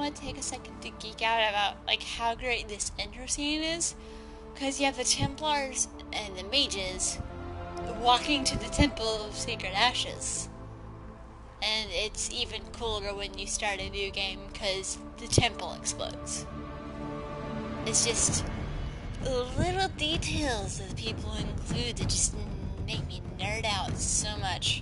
want to take a second to geek out about like how great this intro scene is, because you have the Templars and the mages walking to the Temple of Sacred Ashes, and it's even cooler when you start a new game because the temple explodes. It's just little details that people include that just make me nerd out so much.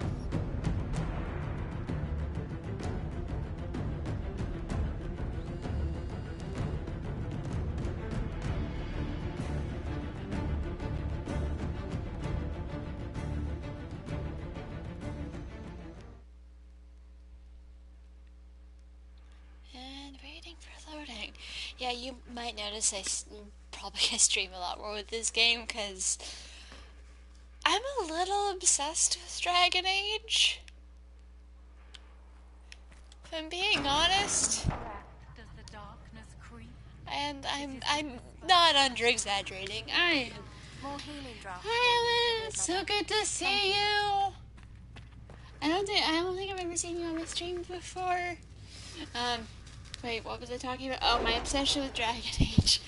And waiting for loading. Yeah, you might notice I probably stream a lot more with this game because I'm a little obsessed with Dragon Age. If I'm being honest. Does the darkness creep? And I'm not under exaggerating. I am. More healing drafts. Hi, Ellen. So good to see you. I don't think I've ever seen you on the stream before. Wait, what was I talking about? Oh, my obsession with Dragon Age.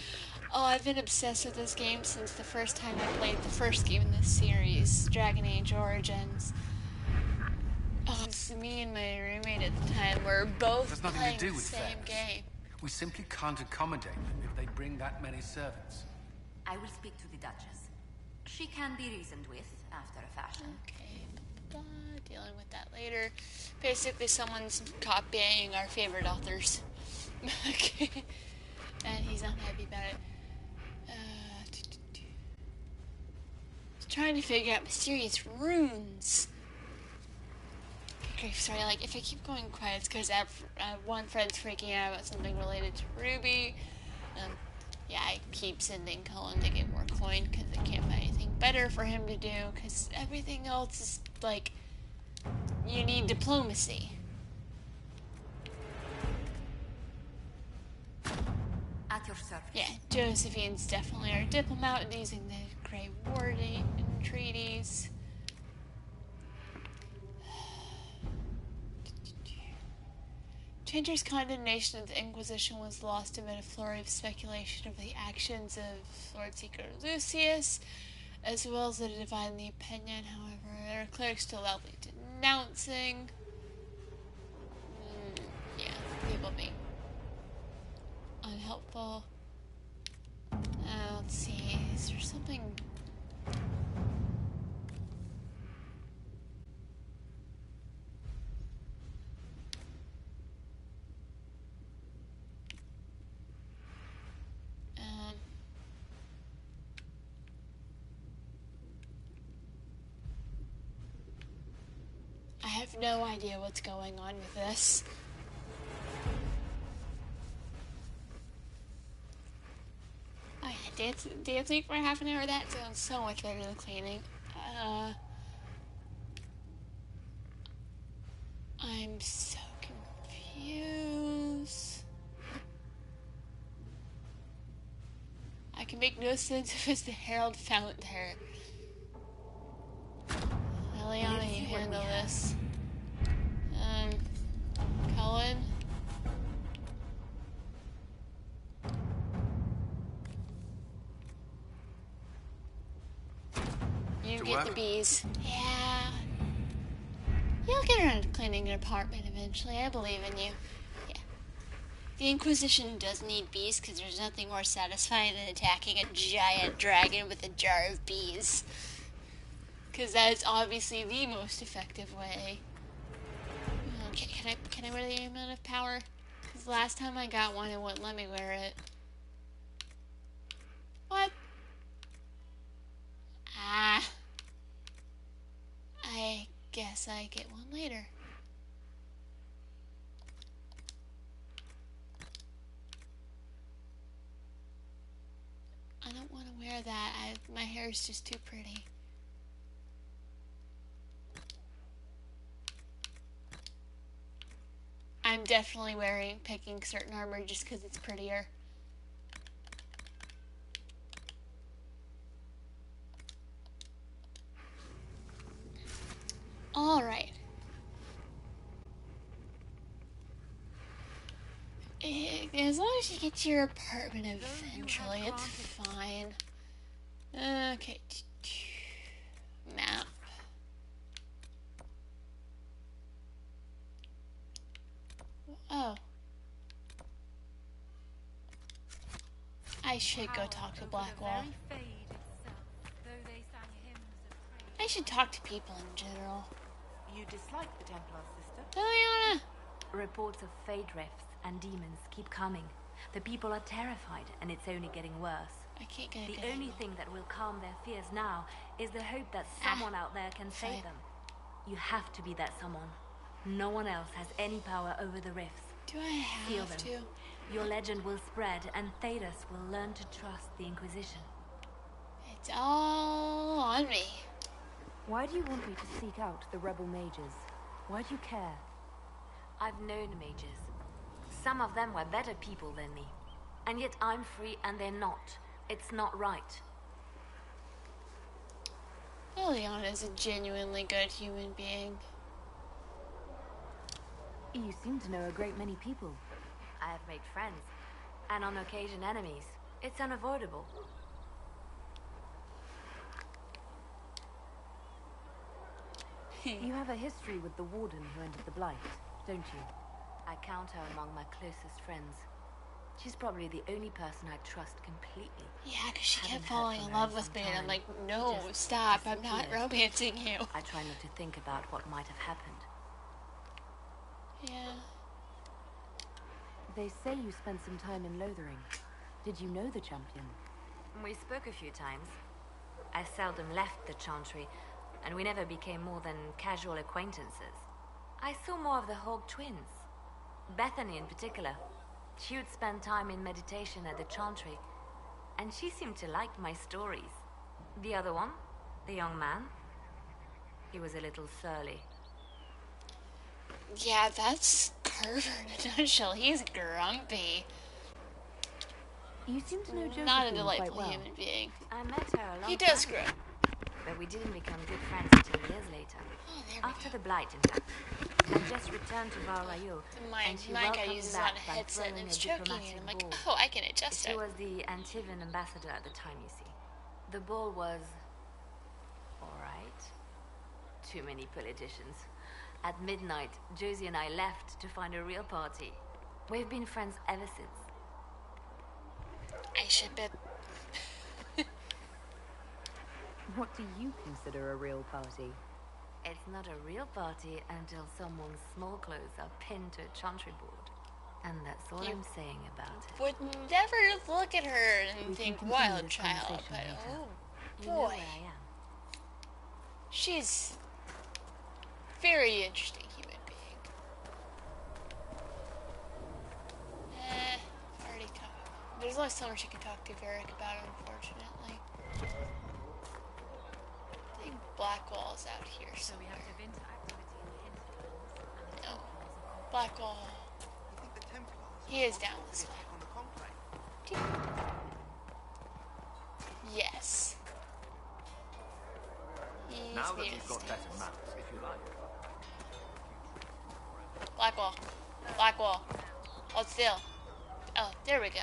Oh, I've been obsessed with this game since the first time I played the first game in this series, Dragon Age Origins. Oh, me and my roommate at the time were both playing the same game. We simply can't accommodate them if they bring that many servants. I will speak to the Duchess. She can be reasoned with, after a fashion. Okay, dealing with that later. Basically, someone's copying our favorite authors. Okay. And he's not happy about it. Trying to figure out mysterious runes. Okay, sorry, like, if I keep going quiet, it's because one friend's freaking out about something related to Ruby. Yeah, I keep sending Cullen to get more coin because I can't find anything better for him to do, because everything else is, like, you need diplomacy. At your service. Yeah, Josephine's definitely our diplomat using the Grey Warden treaties. Chantry's condemnation of the Inquisition was lost amid a flurry of speculation of the actions of Lord Seeker Lucius, as well as the divide in the opinion. However, there are clerics still loudly denouncing. Yeah, people being unhelpful. Let's see, is there something... I have no idea what's going on with this. Oh yeah, dancing for half an hour, that sounds so much better than cleaning. I'm so confused. I can make no sense if it's the Herald Fount there. Eliana, you handle this. Cullen? You get the bees. Yeah. You'll get around to cleaning an apartment eventually. I believe in you. Yeah. The Inquisition does need bees because there's nothing more satisfying than attacking a giant dragon with a jar of bees. Because that is obviously the most effective way. Okay, can I wear the amulet of power? Because last time I got one, it wouldn't let me wear it. What? I guess I get one later. I don't want to wear that. My hair is just too pretty. I'm definitely picking certain armor just because it's prettier. Alright. As long as you get to your apartment eventually, it's fine. Okay. Map. Oh. I should go talk to Blackwall. I should talk to people in general. You dislike the Templar, sister? Liliana! Reports of fade rifts and demons keep coming. The people are terrified, and it's only getting worse. I can't get a good The only angle. thing that will calm their fears now is the hope that someone out there can save Fine. them. You have to be that someone. No one else has any power over the rifts. Do I Feel have them. to? Your legend will spread, and Thedas will learn to trust the Inquisition. It's all on me. Why do you want me to seek out the rebel mages? Why do you care? I've known mages. Some of them were better people than me. And yet I'm free and they're not. It's not right. Liliana is a genuinely good human being. You seem to know a great many people. I have made friends, and on occasion enemies. It's unavoidable. You have a history with the warden who entered the Blight, don't you? I count her among my closest friends. She's probably the only person I trust completely. Yeah, because she kept Haven't heard falling from in her love in with some me, and I'm time. like, She no, just stop, I'm not disappeared. romancing you. I try not to think about what might have happened. Yeah. They say you spent some time in Lothering. Did you know the champion? We spoke a few times. I seldom left the Chantry, and we never became more than casual acquaintances. I saw more of the Hog twins. Bethany in particular. She would spend time in meditation at the Chantry, and she seemed to like my stories. The other one, the young man, he was a little surly. Yeah, that's Carver in a nutshell. He's grumpy. You seem to know Josephine Not a quite delightful well. human being. I met her a long He does time grow. ago, but we didn't become good friends until years later. Oh, there we After go. the Blight, in fact. I just returned to Val Royaeux, and she The mic I welcomed use is back on a by headset and throwing it's a choking me, diplomatic and I'm like, ball. oh, I can adjust She it. was the Antivan ambassador at the time, you see. The ball was... alright. Too many politicians. At midnight, Josie and I left to find a real party. We've been friends ever since. I should bet. What do you consider a real party? It's not a real party until someone's small clothes are pinned to a chantry board. And that's all You I'm saying about it. Would never look at her and We think, can continue wild this child, but conversation later. oh You know boy, where I am. she's very interesting human being. Already talked. There's only so much you can talk to Varric about, unfortunately. I think Blackwall's out here somewhere. No, Blackwall. He is down this way. Yes. He's Now that near you've the got better stairs. maps, if you like. Blackwall. Blackwall. Hold still. Oh, there we go.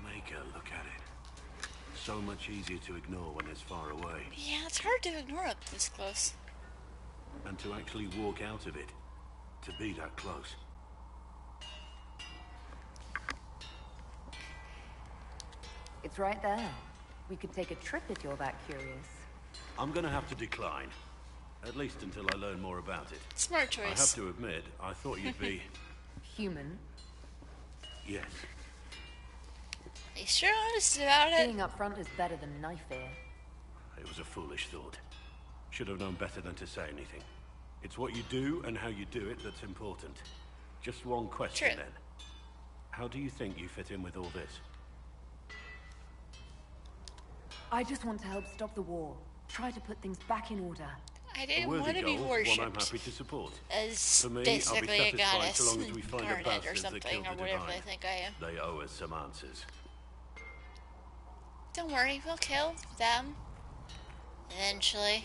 Make her look at it. So much easier to ignore when it's far away. Yeah, it's hard to ignore up this close. And to actually walk out of it. To be that close. It's right there. We could take a trip if you're that curious. I'm gonna have to decline. At least until I learn more about it. Smart I have choice. to admit, I thought you'd be... Human. yes. Be sure honest about it. Being upfront is better than knife ear. It was a foolish thought. Should have known better than to say anything. It's what you do and how you do it that's important. Just one question True. then. How do you think you fit in with all this? I just want to help stop the war. Try to put things back in order. I A didn't worthy want to be goal, one I'm worshipped happy to support. as For me, I'll be basically a satisfied goddess, so long as we find a incarnate or bastards that something, killed or the whatever divine. they think I am. They owe us some answers. Don't worry, we'll kill them. Eventually.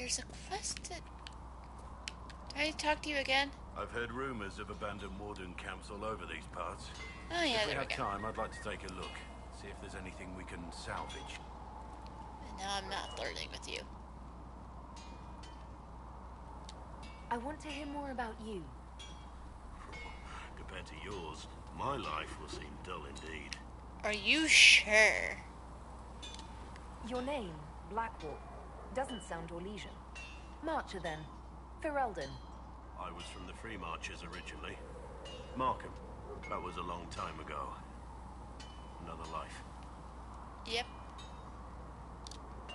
there's a quest that... Do I talk to you again? I've heard rumors of abandoned warden camps all over these parts. Oh yeah, If we there we have go. time, I'd like to take a look. See if there's anything we can salvage. And now I'm not flirting with you. I want to hear more about you. Compared to yours, my life will seem dull indeed. Are you sure? Your name, Blackwall, doesn't sound Orlesian. Marcher then. Ferelden. I was from the Free Marchers originally. Markham. That was a long time ago. Another life. Yep.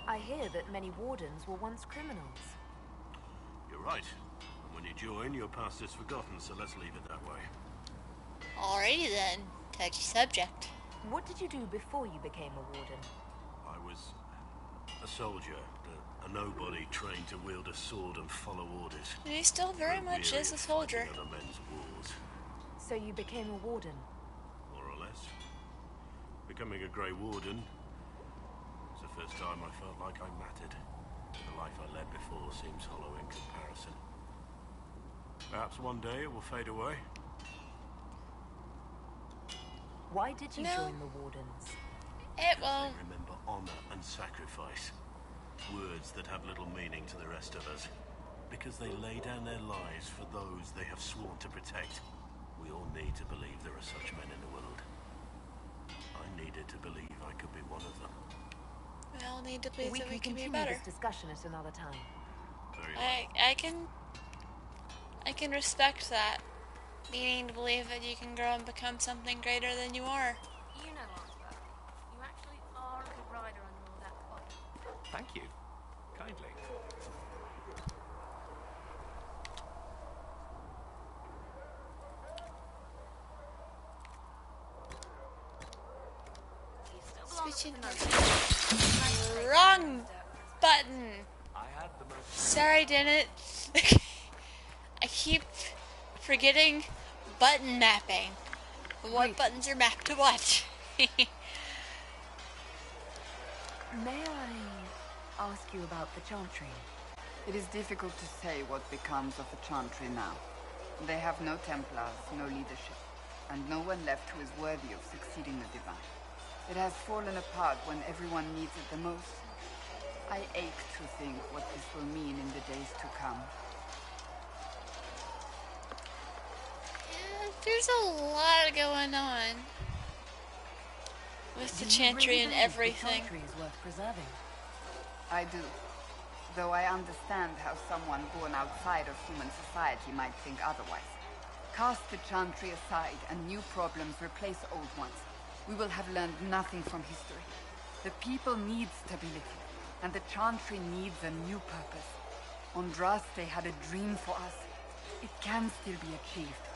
I hear that many wardens were once criminals. You're right. And when you join, your past is forgotten, so let's leave it that way. Alrighty then. Touchy subject. What did you do before you became a warden? I was a soldier, a nobody trained to wield a sword and follow orders. And he still very much Weary is a of soldier. fighting other men's wars, So you became a warden. more or less. Becoming a Grey Warden was the first time I felt like I mattered. The life I led before seems hollow in comparison. Perhaps one day it will fade away. Why did you No. join the wardens? It won't. They remember honor and sacrifice. Words that have little meaning to the rest of us. Because they lay down their lives for those they have sworn to protect. We all need to believe there are such men in the world. I needed to believe I could be one of them. We all need to believe We that we can can be continue better. this discussion at another time. Very well. I can respect that. Needing to believe that you can grow and become something greater than you are. You know, Arthur, you actually are a good rider under all that fog. Thank you. Kindly. Switching wrong button. I had the most... Sorry, Dennett. I keep forgetting button mapping. What buttons are mapped to what? May I ask you about the Chantry? It is difficult to say what becomes of the Chantry now. They have no Templars, no leadership, and no one left who is worthy of succeeding the Divine. It has fallen apart when everyone needs it the most. I ache to think what this will mean in the days to come. Yeah, there's a lot going on with the Chantry and everything. The Chantry is worth preserving. I do. Though I understand how someone born outside of human society might think otherwise. Cast the Chantry aside and new problems replace old ones. We will have learned nothing from history. The people need stability, and the Chantry needs a new purpose. Andraste had a dream for us. It can still be achieved.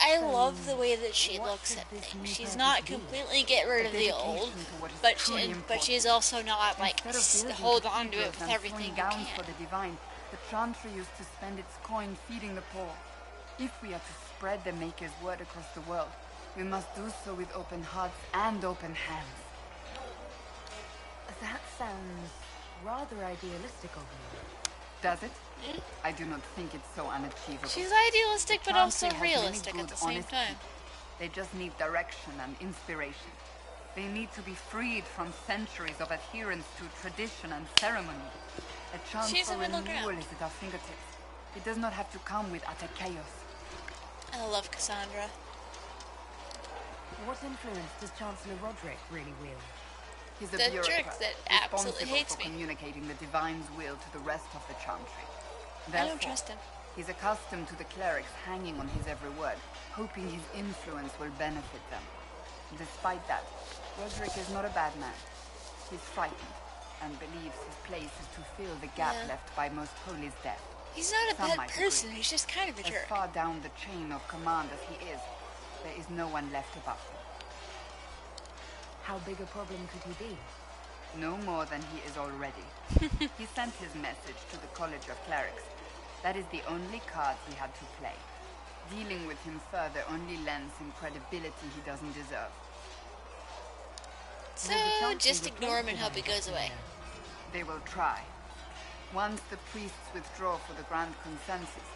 I love the way that she looks at things. She's not completely get rid of the old, but she's also not like hold on to it with everything you gowns for can. the Divine, the Chantry used to spend its coin feeding the poor. If we are to spread the Maker's word across the world, we must do so with open hearts and open hands. That sounds rather idealistic of you. Does it? I do not think it's so unachievable. She's idealistic but also Chantry has many realistic at good, the same honest time. people. They just need direction and inspiration. They need to be freed from centuries of adherence to tradition and ceremony. A chance She's for a middle renewal ground. is at our fingertips. It does not have to come with utter chaos. I love Cassandra. What influence does Chancellor Roderick really wield? He's a The bureaucrat, jerk that absolutely responsible hates for me. communicating the Divine's will to the rest of the Chantry. I Therefore, don't trust him. he's accustomed to the clerics hanging on his every word, hoping his influence will benefit them. Despite that, Roderick is not a bad man. He's frightened, and believes his place is to fill the gap Yeah. left by Most Holy's death. He's not a Some bad might person, agree. he's just kind of a As jerk. far down the chain of command as he is, there is no one left above him. How big a problem could he be? No more than he is already. He sent his message to the College of Clerics. That is the only card he had to play. Dealing with him further only lends him credibility he doesn't deserve. So just ignore him and hope he goes away. They will try. Once the priests withdraw for the Grand Consensus,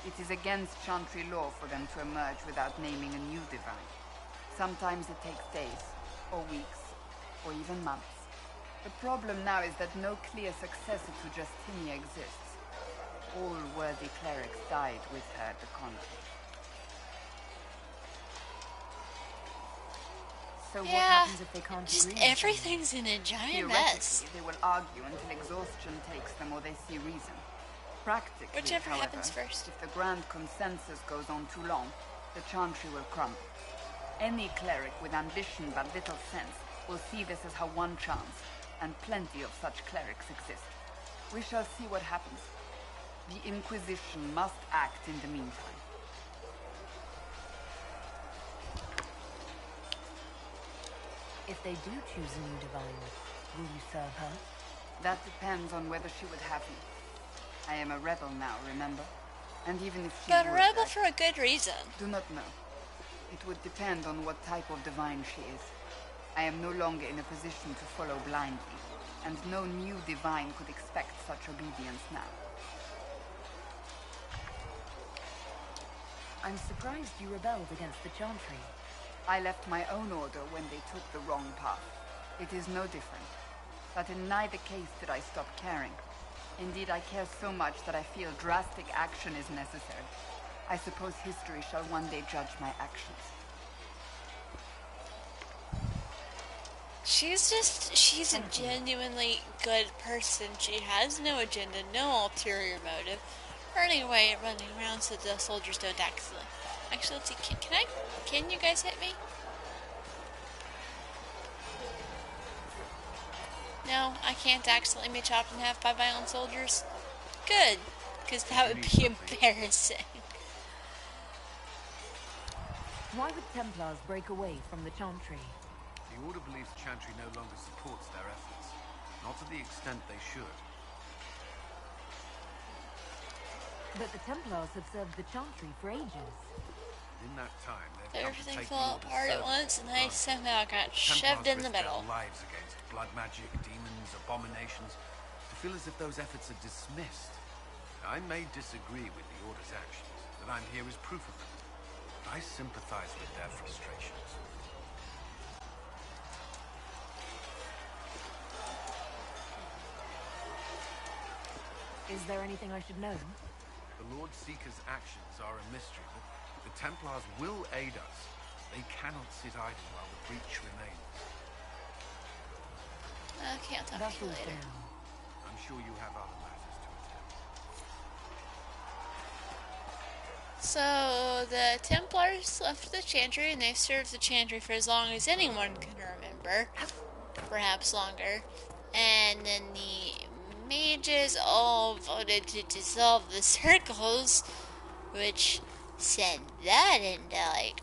it is against Chantry law for them to emerge without naming a new divine. Sometimes it takes days, or weeks, or even months. The problem now is that no clear successor to Justinia exists. All worthy clerics died with her at the conflict. So what Yeah, happens if they can't just agree? everything's in a giant mess. Theoretically, they will argue until exhaustion takes them or they see reason. Practically, Whichever however, happens first. if the Grand Consensus goes on too long, the Chantry will crumble. Any cleric with ambition but little sense will see this as her one chance, and plenty of such clerics exist. We shall see what happens. The Inquisition must act in the meantime. If they do choose a new divine, will you serve her? That depends on whether she would have me. I am a rebel now, remember? And even if she But a would, rebel I for a good reason. do not know. It would depend on what type of divine she is. I am no longer in a position to follow blindly, and no new divine could expect such obedience now. I'm surprised you rebelled against the Chantry. I left my own order when they took the wrong path. It is no different. But in neither case did I stop caring. Indeed, I care so much that I feel drastic action is necessary. I suppose history shall one day judge my actions. She's a genuinely good person. She has no agenda, no ulterior motive. Running away and running around so the soldiers don't accidentally. Actually, let's see, can you guys hit me? No, I can't accidentally be chopped in half by my own soldiers. Good, because that would be embarrassing. Why would Templars break away from the Chantry? The Order believes Chantry no longer supports their efforts. Not to the extent they should. But the Templars have served the Chantry for ages. In that time, they've come to Everything take the fell Order's apart at service once, and I for granted. somehow got Templars shoved in the risked middle. their lives against blood magic, demons, abominations, to feel as if those efforts are dismissed. I may disagree with the Order's actions, but I'm here as proof of them. I sympathize with their frustrations. Is there anything I should know? The Lord Seeker's actions are a mystery, but the Templars will aid us. They cannot sit idle while the breach remains. Okay, I'll talk That's to you all for later. now. I'm sure you have other matters to attend. So, the Templars left the Chantry, and they've served the Chantry for as long as anyone can remember. Perhaps longer. And then the mages all voted to dissolve the circles, which sent that into, like,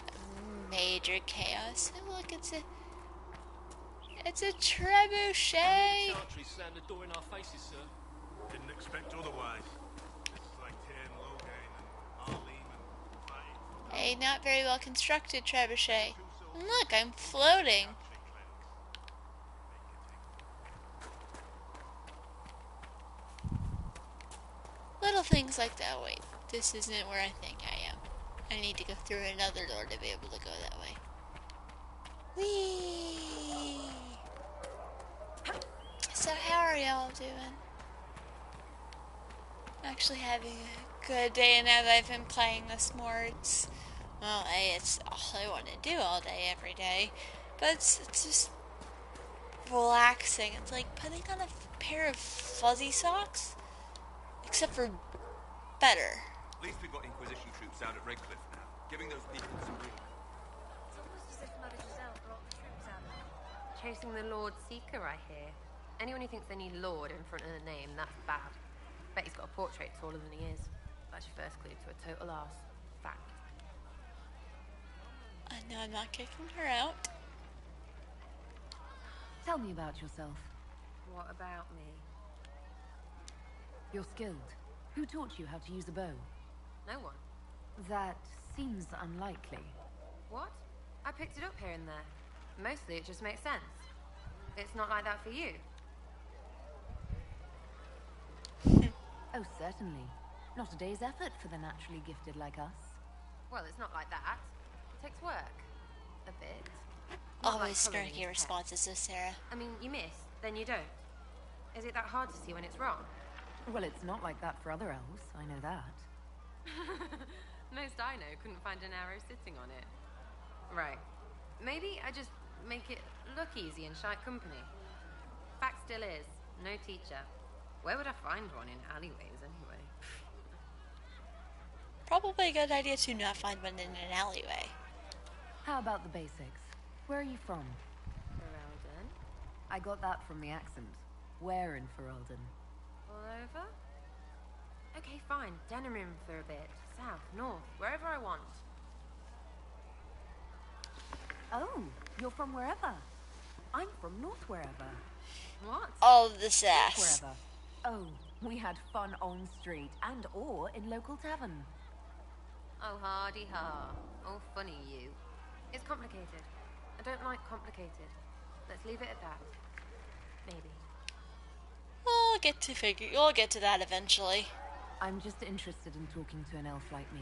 major chaos. And look, it's a trebuchet! Chantry slammed the door in our faces, sir. Didn't expect otherwise. It's like Tane, Logain, and Arlene and A not very well constructed trebuchet. And look, I'm floating. Little things like that. Wait, this isn't where I think I am. I need to go through another door to be able to go that way. Whee! So how are y'all doing? Actually having a good day now that I've been playing this more. It's all I want to do all day, every day. But it's just relaxing. It's like putting on a pair of fuzzy socks. Except for better. At least we've got Inquisition troops out at Redcliffe now, giving those people some real... It's almost as if Mother Giselle brought the troops out. Chasing the Lord Seeker, I hear. Anyone who thinks they need Lord in front of the name, that's bad. Bet he's got a portrait taller than he is. That's your first clue to a total arse. Fact. I know I'm not kicking her out. Tell me about yourself. What about me? You're skilled. Who taught you how to use a bow? No one. That seems unlikely. What? I picked it up here and there. Mostly it just makes sense. It's not like that for you. Oh, certainly. Not a day's effort for the naturally gifted like us. Well, it's not like that. It takes work. A bit. Not Always like colouring snarky is responses, so Sarah. I mean, you miss, then you don't. Is it that hard to see when it's wrong? Well, it's not like that for other elves, I know that. Most I know couldn't find an arrow sitting on it. Right. Maybe I just make it look easy in shite company. Fact still is, no teacher. Where would I find one in alleyways anyway? Probably a good idea to not find one in an alleyway. How about the basics? Where are you from? Ferelden? I got that from the accent. Where in Ferelden? All over? Okay, fine. Denerim for a bit. South, north, wherever I want. Oh, you're from wherever. I'm from north wherever. What? All of the sass. Wherever. Oh, we had fun on street and or in local tavern. Oh, hardy ha. Oh, funny you. It's complicated. I don't like complicated. Let's leave it at that. Maybe. We'll get to that eventually. I'm just interested in talking to an elf like me.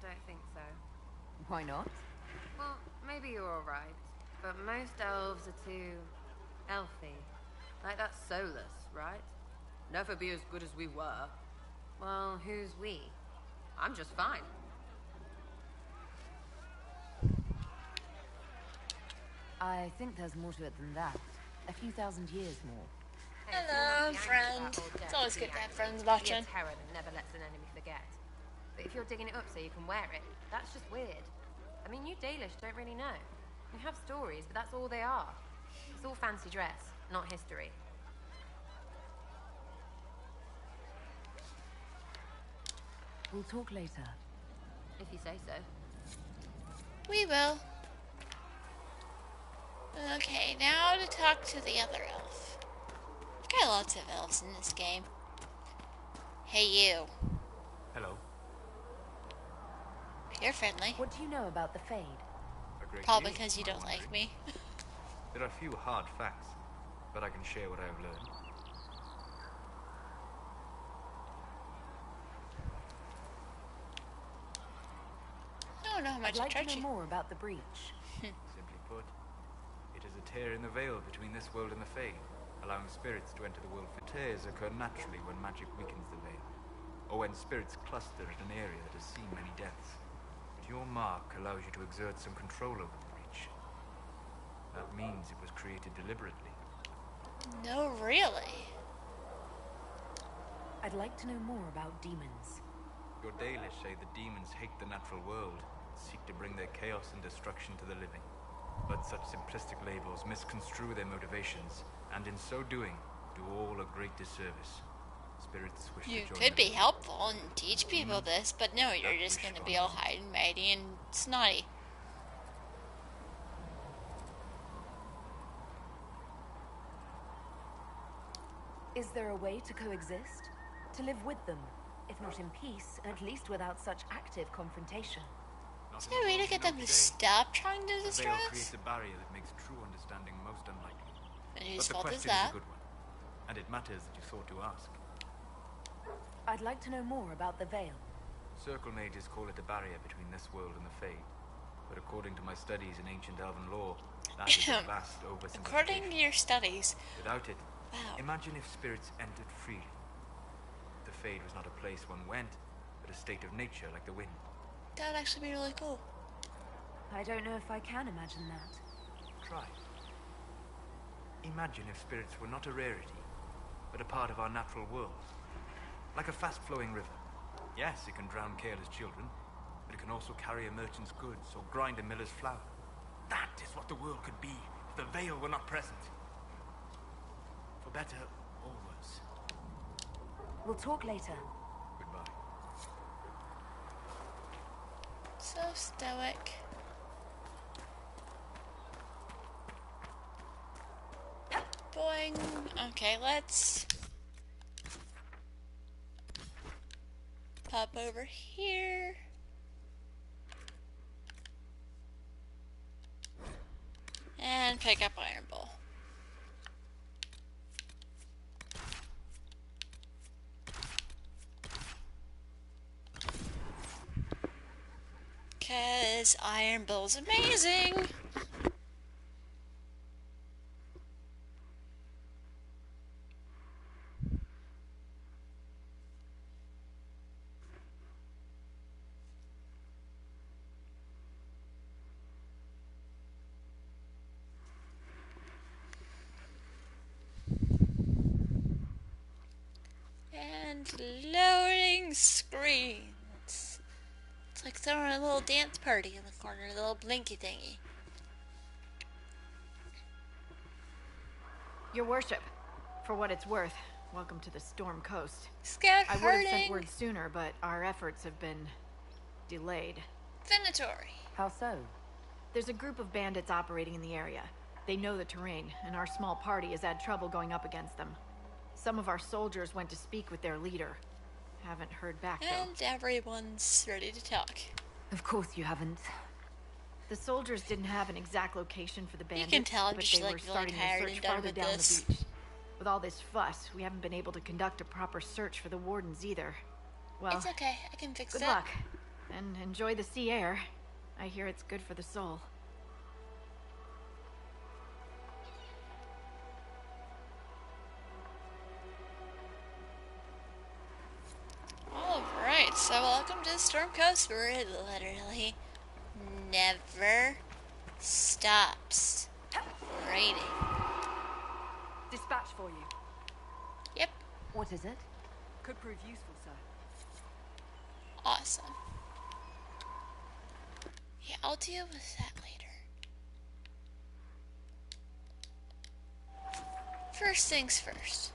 Don't think so. Why not? Well, maybe you're alright. But most elves are too... elfy. Like that's soulless, right? Never be as good as we were. Well, who's we? I'm just fine. I think there's more to it than that. A few thousand years more. Hey, Hello, if you're not friend. angry about old It's death, always be good to have angry. friends Be watching. a terror that never lets an enemy forget. But if you're digging it up so you can wear it, that's just weird. I mean, you Dalish don't really know. You have stories, but that's all they are. It's all fancy dress, not history. We'll talk later. If you say so. We will. Okay, now to talk to the other elf. I've got lots of elves in this game. Hey, you. Hello. You're friendly. What do you know about the Fade? A great Probably deal, because you my don't like wondering. me. There are few hard facts, but I can share what I have learned. I don't know how much I'd like I to trust know you. more about the breach. Simply put, it is a tear in the veil between this world and the Fade, allowing spirits to enter the world. Tears occur naturally when magic weakens the veil, or when spirits cluster at an area that has seen many deaths. But your mark allows you to exert some control over the breach. That means it was created deliberately. No, really. I'd like to know more about demons. Your Dalish say the demons hate the natural world, seek to bring their chaos and destruction to the living. But such simplistic labels misconstrue their motivations, and in so doing, do all a great disservice. Spirits wish You to join could be them. helpful and teach people this, but no, you're That just we going to be all high and mighty and snotty. Is there a way to coexist? To live with them? If not in peace, at least without such active confrontation. Not Is in there a the way to world get we know them to today. stop trying to The destroy veil us? creates a barrier that makes true understanding most unlikely. And But whose the fault is question that? a good one, and it matters that you thought to ask. I'd like to know more about the Veil. Circle mages call it a barrier between this world and the Fade. But according to my studies in ancient elven lore, that is a vast oversimplification. According to your studies. Without it, Wow. imagine if spirits entered freely. The Fade was not a place one went, but a state of nature like the wind. That would actually be really cool. I don't know if I can imagine that. Try. Imagine if spirits were not a rarity, but a part of our natural world. Like a fast-flowing river. Yes, it can drown careless children, but it can also carry a merchant's goods or grind a miller's flour. That is what the world could be if the veil were not present. For better or worse. We'll talk later. Goodbye. So stoic. Boing. Okay, let's pop over here. And pick up Iron Bowl. 'Cause Iron Bull's amazing. And loading screens. It's like throwing a little dance party in the corner, a little blinky thingy. Your worship, for what it's worth, welcome to the Storm Coast. Scout I would have sent herding. word sooner, but our efforts have been delayed. Venatori. How so? There's a group of bandits operating in the area. They know the terrain, and our small party has had trouble going up against them. Some of our soldiers went to speak with their leader. Haven't heard back, though. And everyone's ready to talk. Of course you haven't. The soldiers didn't have an exact location for the bandits, can tell I'm but just they were like starting to tired search and done farther with down this. the beach. With all this fuss, we haven't been able to conduct a proper search for the wardens either. Well, It's okay, I can fix good it. luck. And enjoy the sea air. I hear it's good for the soul. Alright, so welcome to the Storm Coast, where it literally never stops raining. Dispatch for you. Yep. What is it? Could prove useful, sir. Awesome. Yeah, I'll deal with that later. First things first.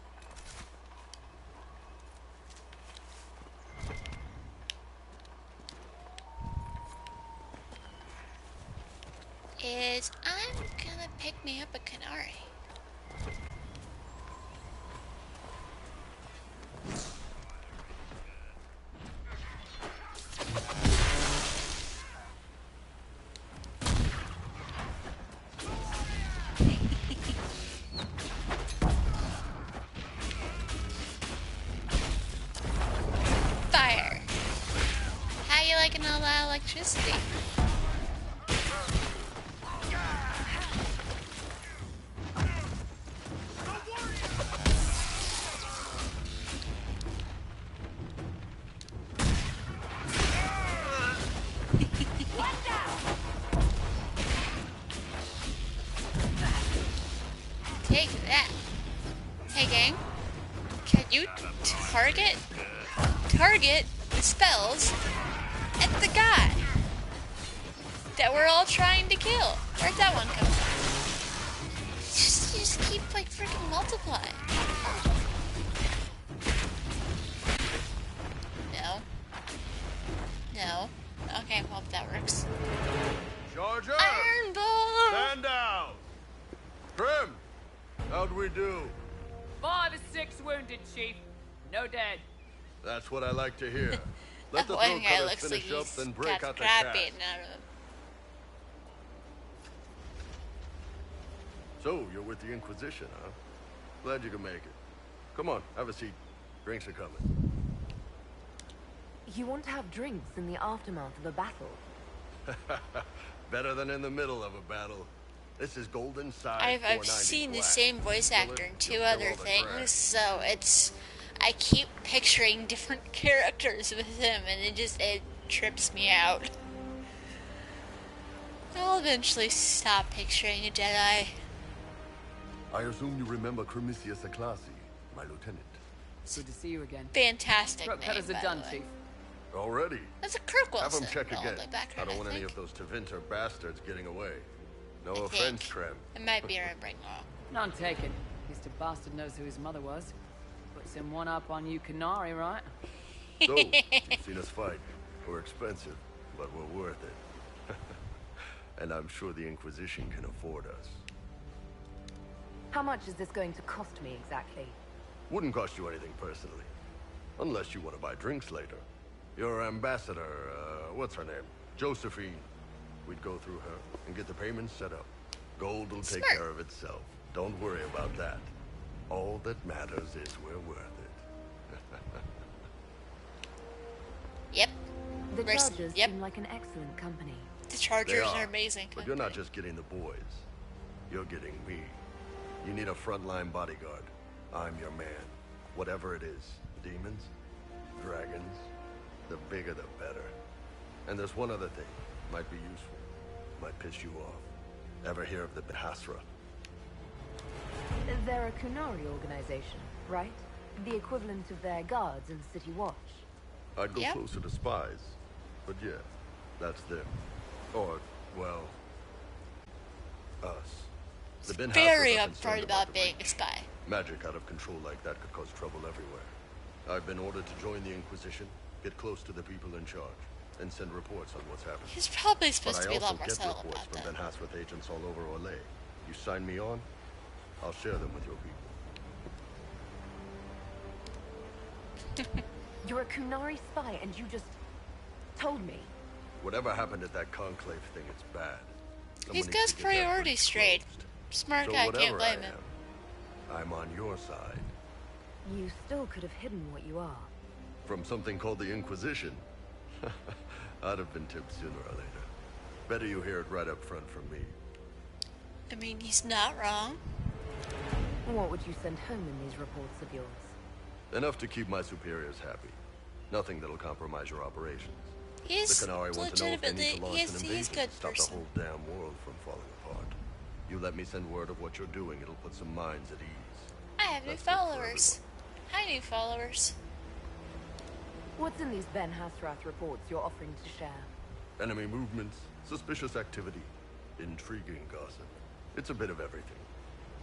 Is I'm gonna pick me up a canary. Fire. How you liking all that electricity? Take that. Hey gang, can you target the spells at the guy that we're all trying to kill? Where'd that one come from? You just keep like freaking multiplying. No. No. Okay, well that works. Charger! Iron Bull! Stand down! Trim! How'd we do? 5 or 6 wounded, Chief. No dead. That's what I like to hear. Let the That throat one guy cutters looks like finish up, he's then break got out the crap cast. beaten out of him. So, you're with the Inquisition, huh? Glad you could make it. Come on, have a seat. Drinks are coming. You want to have drinks in the aftermath of a battle? Better than in the middle of a battle. This is Golden Side I've 490 seen the black. same voice Kill actor it, in 2 you'll other kill all the things, grass. so I keep picturing different characters with him, and it trips me out. I'll eventually stop picturing a Jedi. I assume you remember Cremisius Aclasi, my lieutenant. Good to see you again. Fantastic Throat name, cutters are by done, the way. Chief. Already? That's a Kirk Have Wilson them check role in again. the background, I don't want any think. of those Tevinter bastards getting away. No I offense, think. Trem. I might be remembering wrong. None taken. At least a bastard knows who his mother was. Puts him one up on you Canary, right? So, you've seen us fight. We're expensive, but we're worth it. And I'm sure the Inquisition can afford us. How much is this going to cost me exactly? Wouldn't cost you anything personally. Unless you want to buy drinks later. Your ambassador, what's her name? Josephine. We'd go through her and get the payments set up. Gold will take care of itself. Don't worry about that. All that matters is we're worth it. Yep. The Chargers seem like an excellent company. The Chargers are amazing. But you're not just getting the boys. You're getting me. You need a frontline bodyguard. I'm your man. Whatever it is. Demons? Dragons? The bigger the better. And there's one other thing. Might be useful. Might piss you off. Ever hear of the Behasra? They're a Kunari organization, right? The equivalent of their guards in City Watch. I'd go closer to spies. But yeah, that's them. Or, well, us. The Ben very upfront about being a spy. Magic out of control like that could cause trouble everywhere. I've been ordered to join the Inquisition, get close to the people in charge, and send reports on what's happening. He's probably supposed to be a lot more subtle about that. I also get reports from Ben agents all over Orlais. You sign me on, I'll share them with your people. You're a Kunari spy, and you just told me. Whatever happened at that conclave thing, it's bad. He's got his priorities straight. Smart guy, can't blame him. I'm on your side. You still could have hidden what you are. From something called the Inquisition? I'd have been tipped sooner or later. Better you hear it right up front from me. I mean, he's not wrong. What would you send home in these reports of yours? Enough to keep my superiors happy. Nothing that'll compromise your operations. He's the Canary want to know if they need to launch an invasion, he's good stop person. the whole damn world from falling apart. You let me send word of what you're doing, it'll put some minds at ease. I have new followers. Hi, new followers. What's in these Ben Hasrath reports you're offering to share? Enemy movements, suspicious activity, intriguing gossip. It's a bit of everything.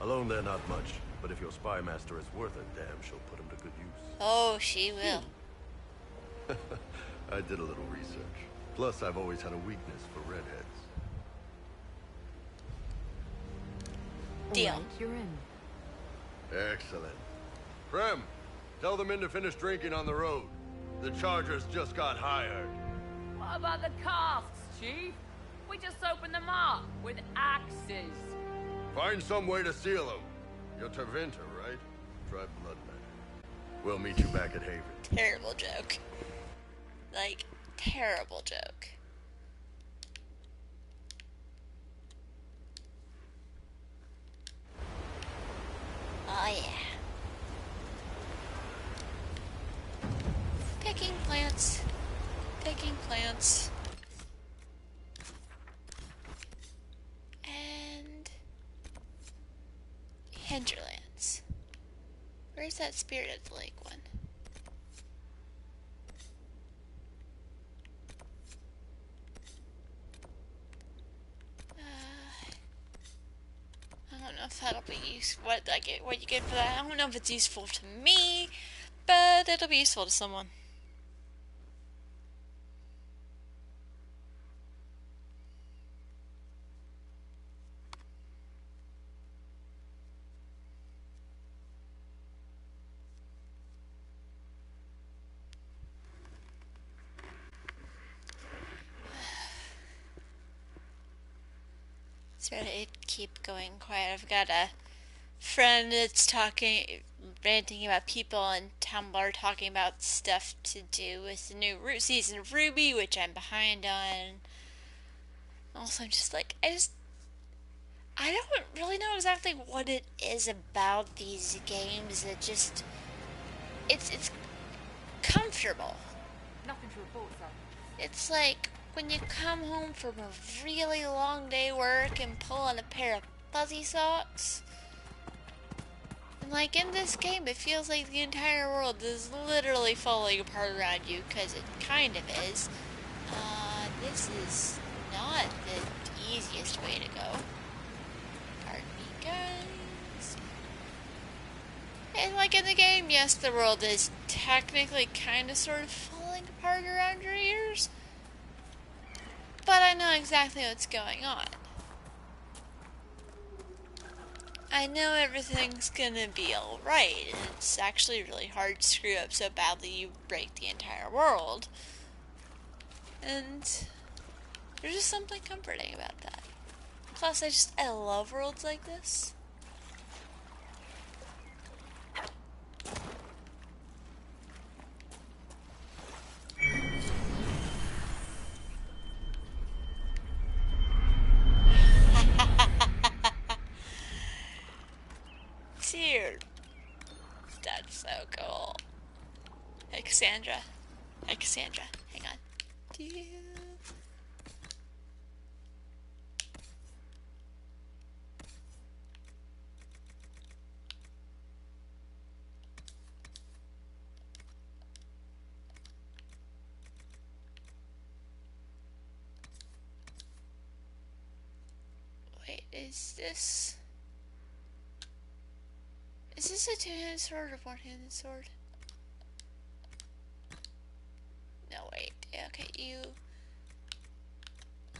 Alone they're not much, but if your spy master is worth a damn, she'll put him to good use. Oh, she will. I did a little research. Plus, I've always had a weakness for redheads. Deal. Right, you're in. Excellent. Prem, tell the men to finish drinking on the road. The Chargers just got hired. What about the casks, Chief? We just opened them up with axes. Find some way to seal them. You're Terventer, right? Try blood matter. We'll meet you back at Haven. Terrible joke. Like, terrible joke. Oh yeah. Picking plants. Picking plants. And Hinterlands. Where's that Spirited Lake one? I don't know if that'll be useful. What you get for that? I don't know if it's useful to me, but it'll be useful to someone. Sorry, keep going quiet. I've got a friend that's ranting about people on Tumblr talking about stuff to do with the new season of Ruby, which I'm behind on. Also, I'm just like, I don't really know exactly what it is about these games that just, it's comfortable. Nothing to report, sir. It's like when you come home from a really long day work and pull on a pair of fuzzy socks. And like in this game, it feels like the entire world is literally falling apart around you, because it kind of is. This is not the easiest way to go. Pardon me, guys. And like in the game, yes, the world is technically kind of sort of falling apart around your ears. But I know exactly what's going on. I know everything's gonna be alright. It's actually really hard to screw up so badly you break the entire world. And there's just something comforting about that. Plus, I love worlds like this. Cassandra. Hi, Cassandra. Hang on. Do you... Wait, is this a two-handed sword or one-handed sword? No, wait. Okay, you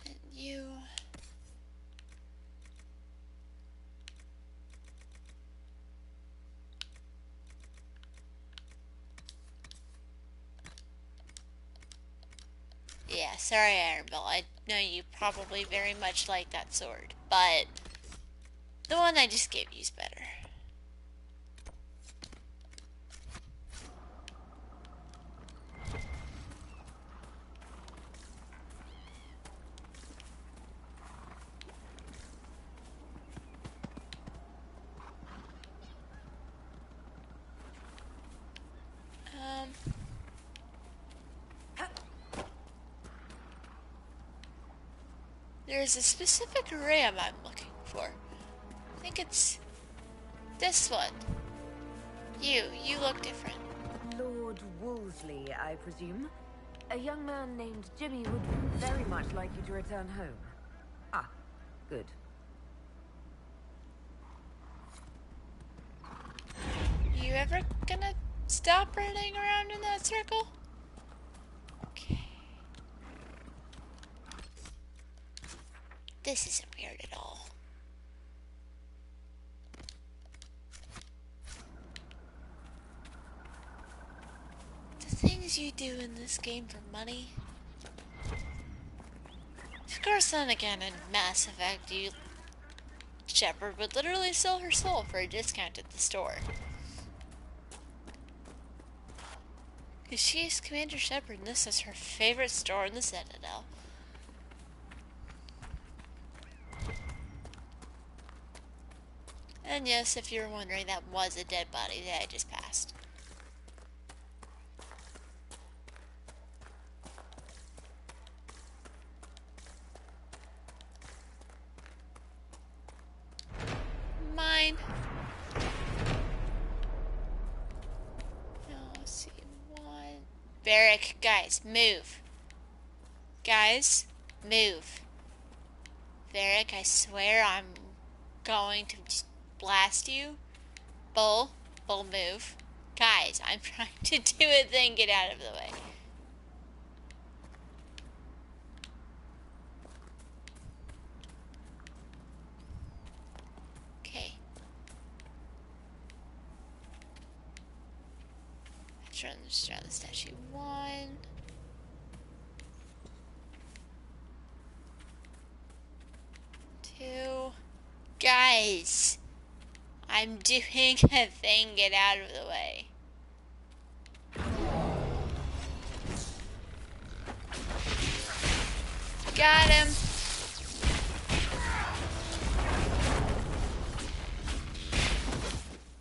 and you. Yeah, sorry, Ironbill. I know you probably very much like that sword, but the one I just gave you is better. There's a specific ram I'm looking for. I think it's this one. You look different. Lord Wolseley, I presume? A young man named Jimmy would very much like you to return home. Ah, good. You ever gonna stop running around in that circle? Okay. This isn't weird at all. The things you do in this game for money. Of course, then again, in Mass Effect, Shepard would literally sell her soul for a discount at the store. Because she is Commander Shepard, and this is her favorite store in the Citadel. And yes, if you were wondering, that was a dead body that I just passed. Mine. No, let's see. One. Barrack, guys, move. Guys, move. Varric, I swear I'm going to just blast you. Bull, move. Guys, I'm trying to do a thing, get out of the way. Okay. Let's run the statue. 1. 2. Guys, I'm doing a thing, get out of the way. Got him.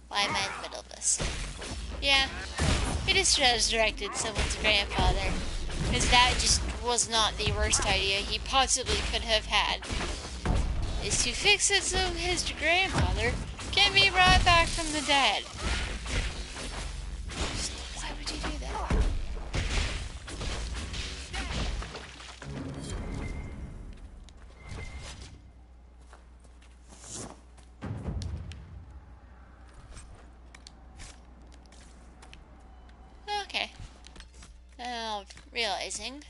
Why am I in the middle of this? Yeah, he just resurrected someone's grandfather. Because that just was not the worst idea he possibly could have had. Is to fix it so his grandfather can be brought back from the dead. Why would you do that? Okay. Now, realizing.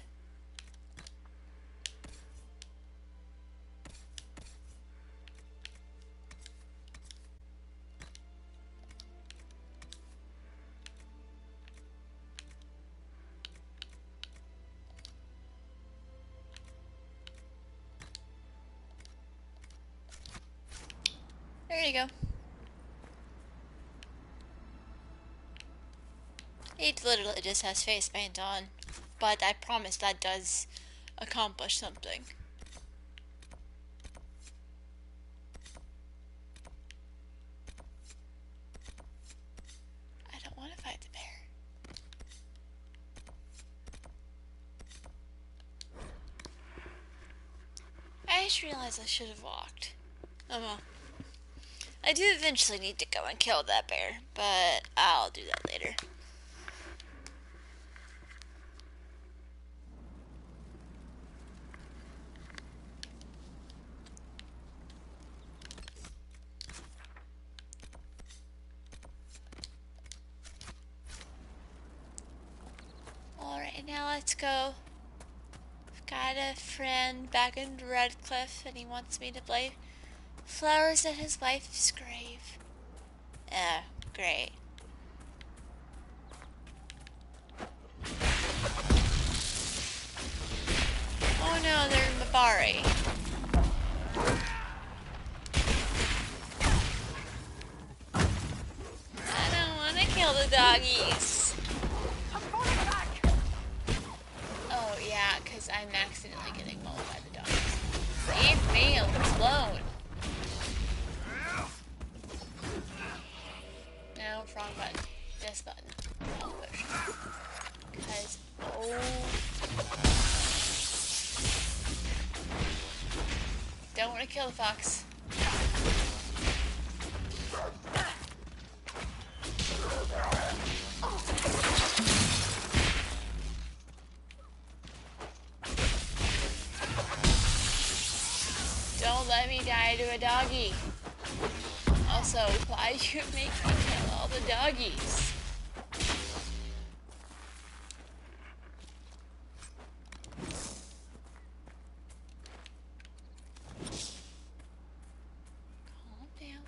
There you go. It literally just has face paint on, but I promise that does accomplish something. I don't want to fight the bear. just realized I should have walked. Oh well. I do eventually need to go and kill that bear, but I'll do that later. Alright, now let's go. I've got a friend back in Redcliffe, and he wants me to play flowers at his wife's grave. Oh, great. Oh no, they're in Mabari. I don't want to kill the doggies. Oh yeah, because I'm accidentally getting mauled by the doggies. Leave me alone. No, wrong button. This button. Oh, potion. Because, don't want to kill the fox. Don't let me die to a doggy. Also, why you make me kill all the doggies? Calm down.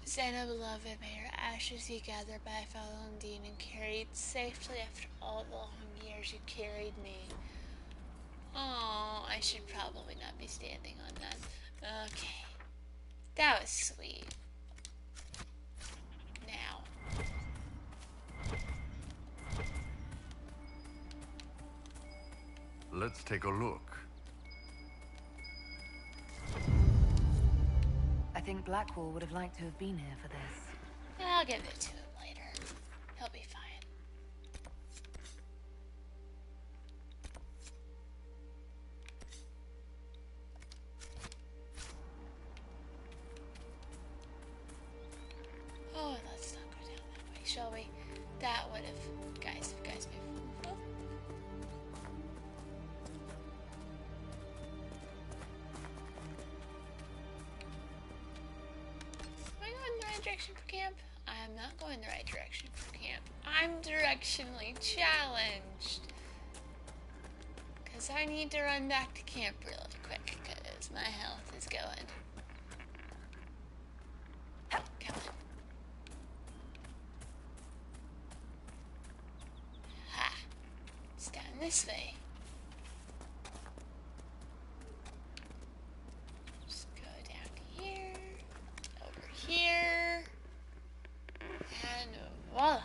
Xena, beloved, may her ashes be gathered by Falundine and carried safely after all the long years you carried me. Oh, I should probably not be standing on that. Okay. That was sweet. Now. Let's take a look. I think Blackwall would have liked to have been here for this. I'll give it to him later. He'll be fine. Oh, let's not go down that way, shall we? That would have... Guys, move. Oh. Am I going the right direction for camp? I'm not going the right direction for camp. I'm directionally challenged. Because I need to run back to camp really quick, because my health is going. Come on. Ha! It's down this way. Just go down here, over here, and voila.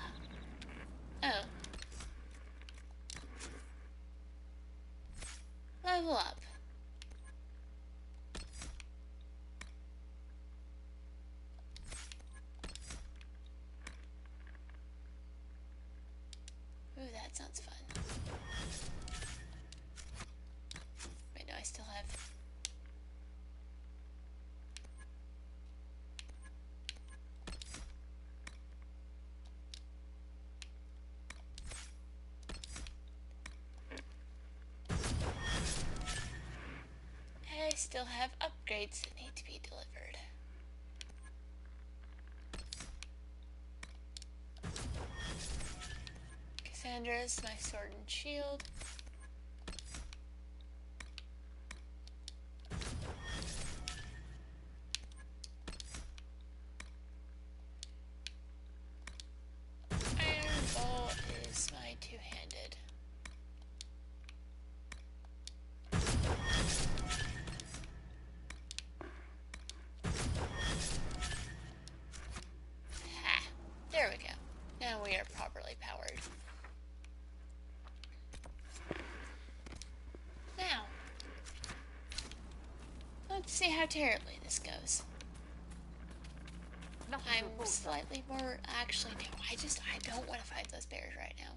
Oh. Level up. Ooh, that sounds fun. Wait, no, I still have... I still have upgrades that need to be delivered. Cassandra's my sword and shield. Iron Bowl is my two-handed. Ha! There we go. Now we are properly powered. Now, let's see how terribly this goes. I'm slightly more... Actually, no. I don't want to fight those bears right now.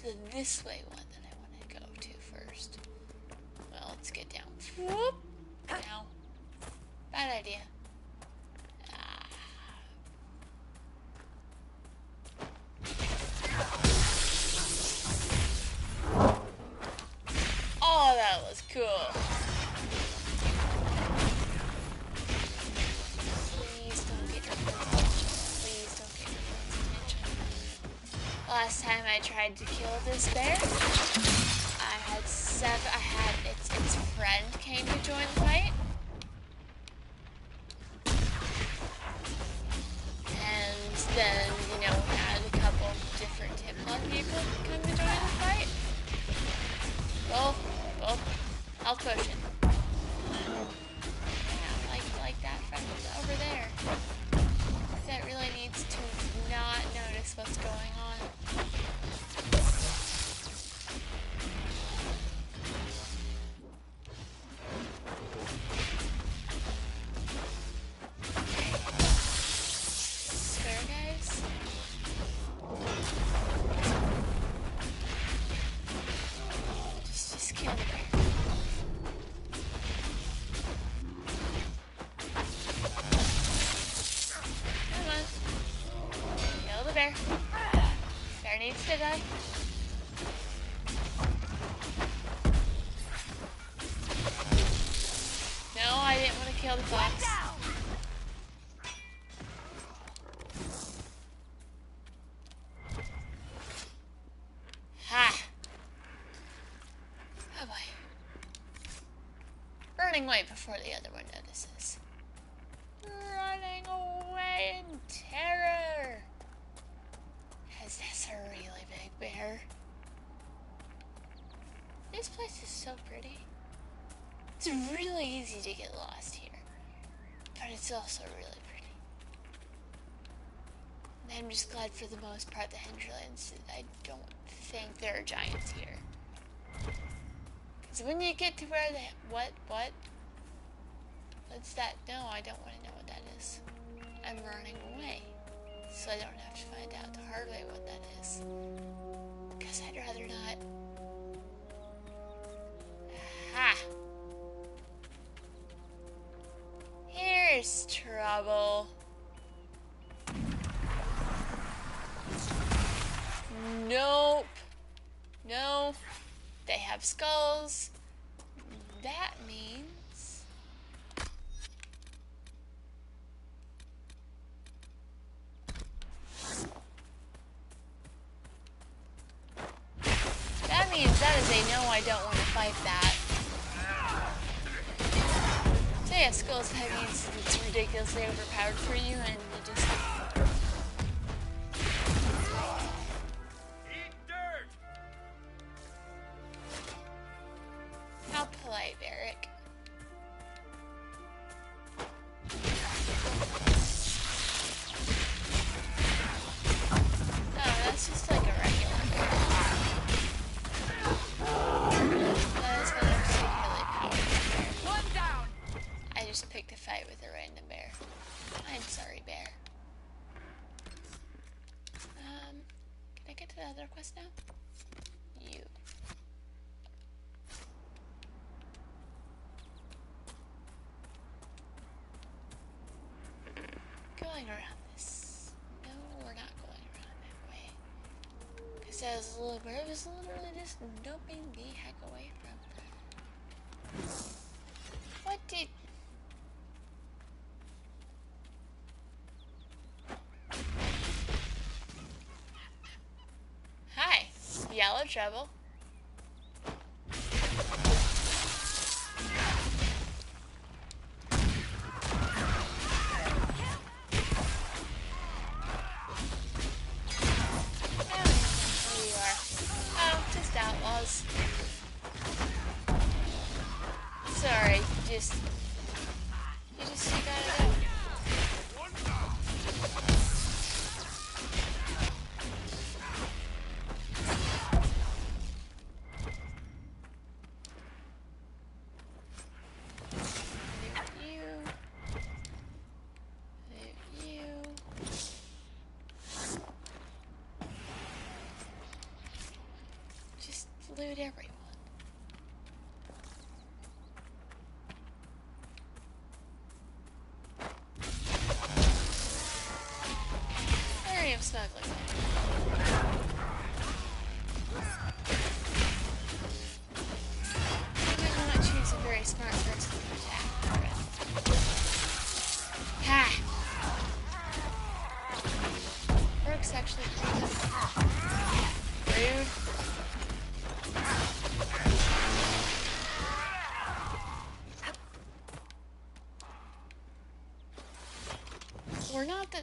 the this way one that I want to go to first. Well, let's get down. Whoop! Now. Bad idea. Oh, that was cool. Please don't get your friend's attention. Please don't get your friend's attention. Last time I tried to kill this bear, its friend came to join the fight. And then, we had a couple different Templar people come to join the fight. Both health potion. Yeah, like that friend over there. That really needs to not notice what's going on. Spare guys? Just kill the bear. Come on. Kill the bear. Bear needs to die. No, I didn't want to kill the fox. Ha! Oh boy. Running away before the other one notices. Running away in terror! Is this a really big bear? This place is so pretty. It's really easy to get lost here. But it's also really pretty. And I'm just glad for the most part the Hinterlands, I don't think there are giants here. Because when you get to where the... What? What's that? No, I don't want to know what that is. I'm running away. So I don't have to find out the hard way what that is. Because I'd rather not. Ha! Here's trouble. Nope. No. They have skulls. That means... that is a no, I don't want to fight that. So yeah, skulls, that means it's ridiculously overpowered for you and you just... Eat dirt! How polite, Eric. Oh, that's just like a regular bear. That is what I'm secretly powered bear. One down! I just picked a fight with a random bear. I'm sorry, bear. Can I get to the other quest now? You. Going around this. No, we're not going around that way. Because that was a little bird was literally just doping the heck away from them. What did... Hi, yellow trouble. Outlaws. Sorry, you just gotta go. loot everyone. There I am snuggling. I might not choose a very smart person to attack with. Ha! Brooks actually pretty good. Rude. We're not the...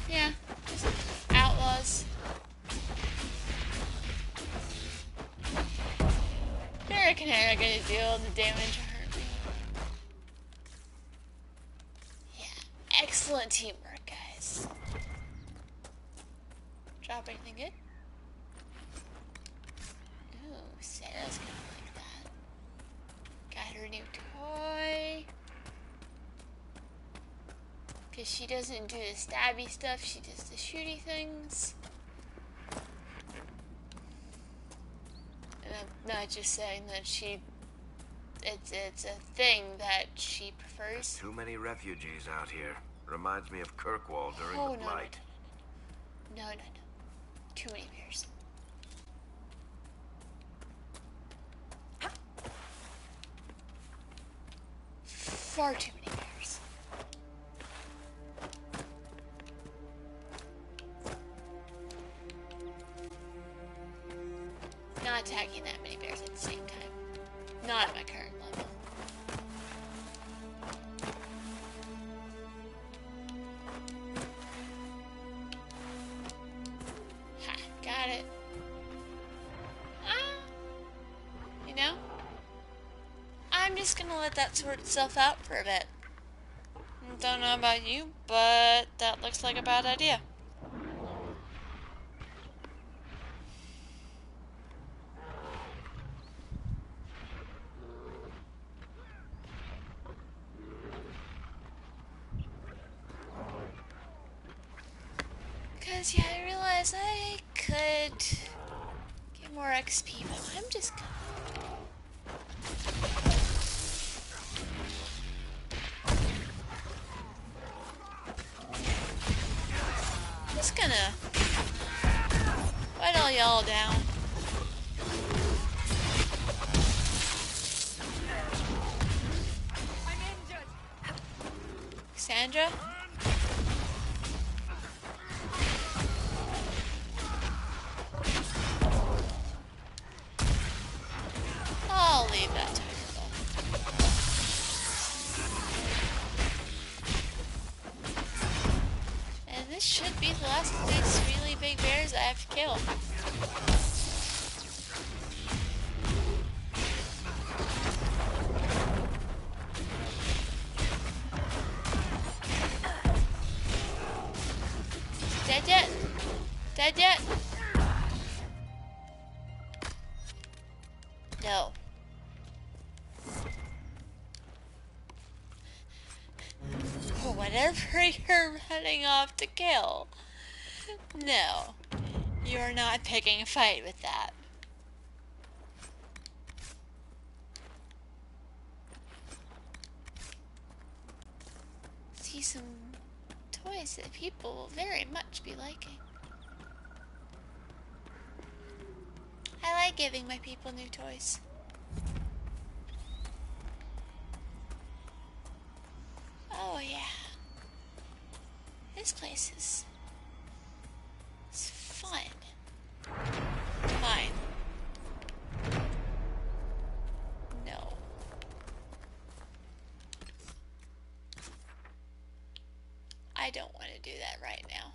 Yeah, just outlaws. Derek and Hera are gonna do all the damage or hurt me. Yeah, excellent teamwork, guys. Drop anything good? Ooh, Sarah's gonna like that. Got her new toy. Because she doesn't do the stabby stuff, she does the shooty things. And I'm not just saying that it's a thing that she prefers. Too many refugees out here. Reminds me of Kirkwall during the Blight. No. Too many bears. Far too many bears. Not attacking that many bears at the same time. Not at my current level. Ha, got it. You know? I'm just gonna let that sort itself out for a bit. Don't know about you, but that looks like a bad idea. Because, yeah, I realize I could get more XP, but I'm just gonna... Just gonna white all y'all down. I'm injured. Sandra? I'll leave that to her though. And this should be the last of these really big bears I have to kill. Dead yet? Dead yet? No. Whatever you're running off to kill. No. You're not picking a fight with that. See some toys that people will very much be liking. I like giving my people new toys. Oh yeah. This place is fun. Fine. No. I don't want to do that right now.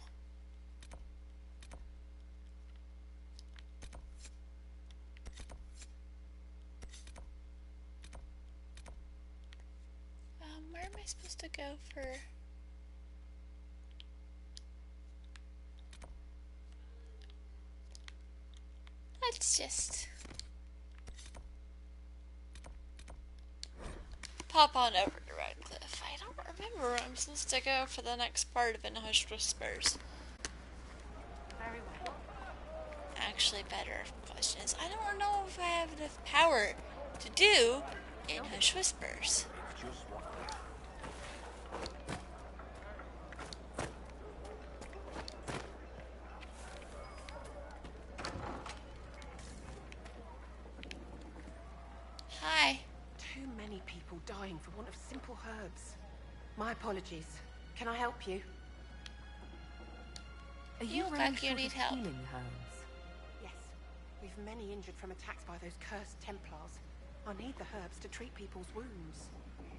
Where am I supposed to go for... Let's just pop on over to Redcliffe. I don't remember where I'm supposed to go for the next part of Inhush Whispers. Very well. Actually, better question is, I don't know if I have enough power to do Inhush Whispers. Hi. Too many people dying for want of simple herbs. My apologies. Can I help you? Are You look like you need help. Healing herbs? Yes. We've many injured from attacks by those cursed Templars. I need the herbs to treat people's wounds.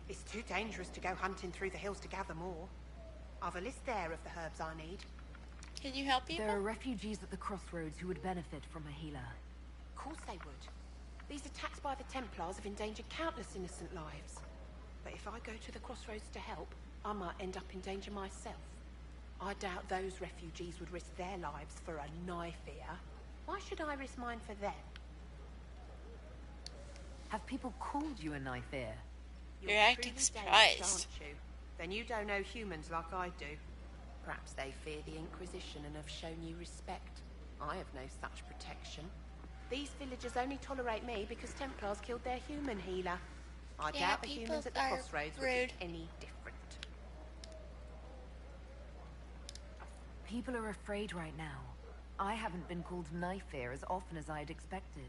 It's too dangerous to go hunting through the hills to gather more. I've a list there of the herbs I need. Can you help people? There are refugees at the crossroads who would benefit from a healer. Of course they would. These attacks by the Templars have endangered countless innocent lives. But if I go to the crossroads to help, I might end up in danger myself. I doubt those refugees would risk their lives for a knife here. Why should I risk mine for them? Have people called you a knife ear? You're acting surprised. Aren't you? Then you don't know humans like I do. Perhaps they fear the Inquisition and have shown you respect. I have no such protection. These villagers only tolerate me because Templars killed their human healer. I doubt the humans at the crossroads would be any different. People are afraid right now. I haven't been called knife ear as often as I'd expected.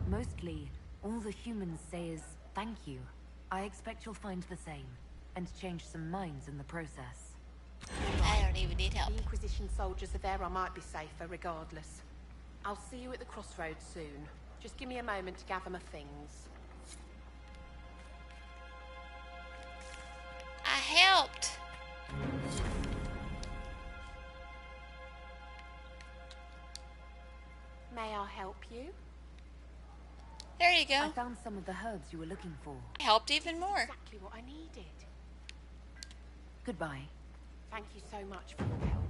Mostly, all the humans say is thank you. I expect you'll find the same, and change some minds in the process. I don't even need help. The Inquisition soldiers are there, I might be safer regardless. I'll see you at the crossroads soon. Just give me a moment to gather my things. I helped. May I help you? There you go. I found some of the herbs you were looking for. I helped even more. Exactly what I needed. Goodbye. Thank you so much for your help.